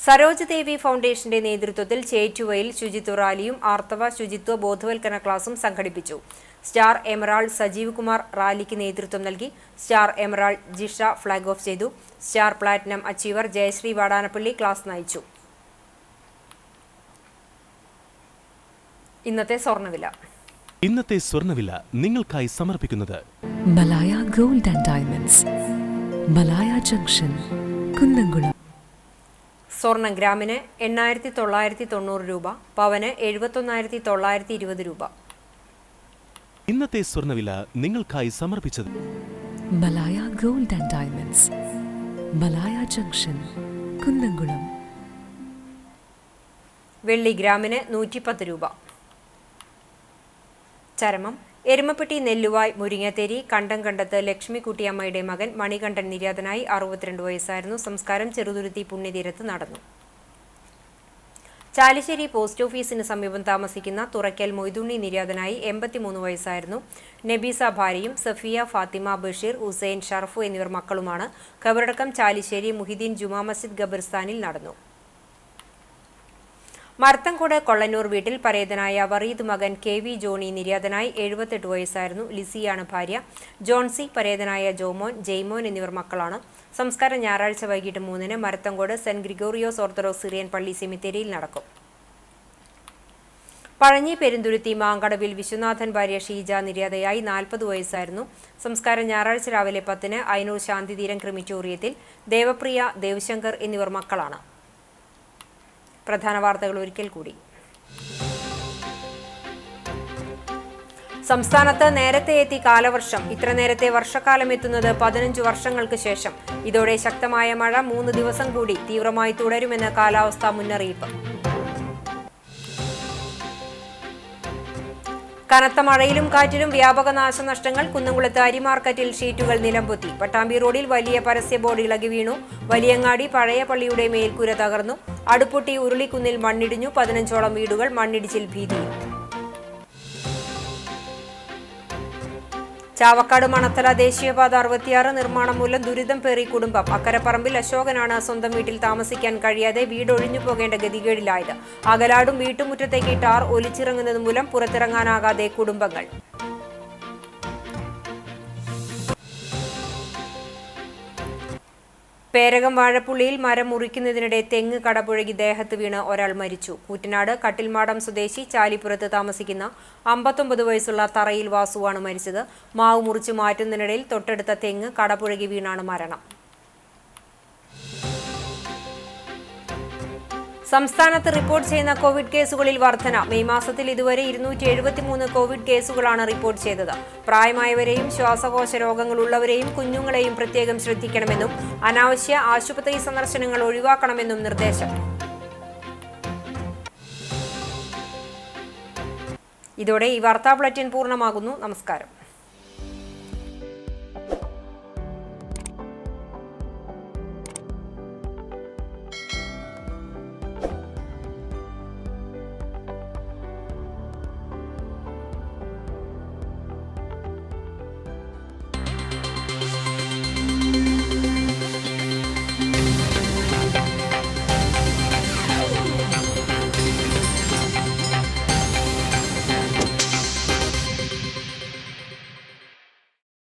സരോജ് ദേവി ഫൗണ്ടേഷന്റെ നേതൃത്വത്തിൽ ചേറ്റുവയിൽ ശുചിത്വ റാലിയും ആർത്തവ ശുചിത്വ ബോധവൽക്കരണ ക്ലാസും സംഘടിപ്പിച്ചു. സ്റ്റാർ എമറാൾഡ് സജീവ് കുമാർ റാലിക്ക് നേതൃത്വം നൽകി. Star emerald Jisha flag off ചെയ്തു. Star platinum achiever Jayasree Vadanappally class നയിച്ചു. ഇന്നത്തെ സ്വർണ്ണവില നിങ്ങൾക്കായി സമർപ്പിക്കുന്നത് Malaya gold and diamonds, Malaya junction, Kunnamkulam. സ്വർണം ഗ്രാമിന് 8,990 രൂപ, പവന് 71,920 രൂപ. ഇന്നത്തെ സ്വർണ്ണവില നിങ്ങൾക്കായി സമർപ്പിച്ചത് Malaya gold and diamonds, Malaya junction, Kunnamkulam. വെള്ളി ഗ്രാമിന് 110 രൂപ. ചരമം എരുമപ്പെട്ടി നെല്ലുവായ് മുരിങ്ങത്തേരി കണ്ടംകണ്ടത്ത് ലക്ഷ്മിക്കുട്ടിയമ്മയുടെ മകൻ മണികണ്ഠൻ നിര്യാതനായി. 62 വയസ്സായിരുന്നു. സംസ്കാരം ചെറുതുരുത്തി പുണ്യതീരത്ത് നടന്നു. ചാലിശ്ശേരി പോസ്റ്റ് ഓഫീസിന് സമീപം താമസിക്കുന്ന തുറക്കൽ മൊയ്തുണ്ണി നിര്യാതനായി. 83 വയസ്സായിരുന്നു. നബീസ ഭാര്യയും സഫിയ, ഫാത്തിമ, ബഷീർ, ഹുസൈൻ, ഷർഫു എന്നിവർ മക്കളുമാണ്. ഖബറടക്കം ചാലിശ്ശേരി മുഹിദ്ദീൻ ജുമാ മസ്ജിദ് ഖബർസ്ഥാനിൽ നടന്നു. മർത്തങ്കോട് കൊള്ളന്നൂർ വീട്ടിൽ പരേതനായ വറീദ് മകൻ KV ജോണി നിര്യാതനായി. 78 വയസ്സായിരുന്നു. ലിസിയാണ് ഭാര്യ. ജോൺസി, പരേതനായ ജോമോൻ, ജെയ്മോൻ എന്നിവർ മക്കളാണ്. സംസ്കാരം ഞായറാഴ്ച വൈകിട്ട് 3-ന് Marathamcode saint Gregorios orthodox Syrian പള്ളി സെമിത്തേരിയിൽ നടക്കും. പഴഞ്ഞി പെരുന്തുരുത്തി മാങ്കടവിൽ വിശ്വനാഥൻ ഭാര്യ ഷീജ നിര്യാതയായി. 40 വയസ്സായിരുന്നു. സംസ്കാരം ഞായറാഴ്ച രാവിലെ 10-ന് അയനൂർ ശാന്തിതീരം ക്രിമിറ്റോറിയത്തിൽ. ദേവപ്രിയ, ദേവശങ്കർ എന്നിവർ മക്കളാണ്. പ്രധാന വാർത്തകൾ ഒരിക്കൽ കൂടി. സംസ്ഥാനത്ത് നേരത്തെ എത്തി കാലവർഷം. ഇത്ര നേരത്തെ വർഷക്കാലം എത്തുന്നത് 15 വർഷങ്ങൾക്ക് ശേഷം. ഇതോടെ ശക്തമായ മഴ 3 ദിവസം കൂടി തീവ്രമായി തുടരുമെന്ന് കാലാവസ്ഥാ മുന്നറിയിപ്പ്. കനത്ത മഴയിലും കാറ്റിലും വ്യാപക നാശനഷ്ടങ്ങൾ. കുന്നംകുളത്ത് അരിമാർക്കറ്റിൽ ഷീറ്റുകൾ നിലംപൊത്തി. പട്ടാമ്പി റോഡിൽ വലിയ പരസ്യ ബോർഡ് ഇളകി വീണു. വലിയങ്ങാടി പഴയ പള്ളിയുടെ മേൽക്കൂര തകർന്നു. അടുപ്പൊട്ടി ഉരുളിക്കുന്നിൽ മണ്ണിടിഞ്ഞു. 15ഓളം വീടുകൾ മണ്ണിടിച്ചിൽ ഭീതിയിൽ. ചാവക്കാട് മണത്തല ദേശീയപാത 66 നിർമ്മാണം മൂലം ദുരിതം പേറി കുടുംബം. അക്കരപ്പറമ്പിൽ അശോകനാണ് സ്വന്തം വീട്ടിൽ താമസിക്കാൻ കഴിയാതെ വീടൊഴിഞ്ഞു പോകേണ്ട ഗതികേടിലായത്. അകലാടും വീട്ടുമുറ്റത്തേക്ക് ടാർ ഒലിച്ചിറങ്ങുന്നത് മൂലം പുറത്തിറങ്ങാനാകാതെ കുടുംബങ്ങൾ. പേരകം വാഴപ്പുള്ളിയിൽ മരം മുറിക്കുന്നതിനിടെ തെങ്ങ് കടപുഴകി ദേഹത്ത് വീണ് ഒരാൾ മരിച്ചു. കൂറ്റനാട് കട്ടിൽമാടം സ്വദേശി ചാലിപ്പുറത്ത് താമസിക്കുന്ന 59 വയസ്സുള്ള തറയിൽ വാസുവാണ് മരിച്ചത്. മാവ് മുറിച്ചു മാറ്റുന്നതിനിടയിൽ തൊട്ടടുത്ത തെങ്ങ് കടപുഴകി വീണാണ് മരണം. സംസ്ഥാനത്ത് റിപ്പോർട്ട് ചെയ്യുന്ന കോവിഡ് കേസുകളിൽ വർധന. മെയ് മാസത്തിൽ ഇതുവരെ 273 കോവിഡ് കേസുകളാണ് റിപ്പോർട്ട് ചെയ്തത്. പ്രായമായവരെയും ശ്വാസകോശ രോഗങ്ങളുള്ളവരെയും കുഞ്ഞുങ്ങളെയും പ്രത്യേകം ശ്രദ്ധിക്കണമെന്നും അനാവശ്യ ആശുപത്രി സന്ദർശനങ്ങൾ ഒഴിവാക്കണമെന്നും നിർദ്ദേശം. ഇതോടെ ഈ വാർത്താ ബുള്ളറ്റിൻ പൂർണ്ണമാകുന്നു. നമസ്കാരം.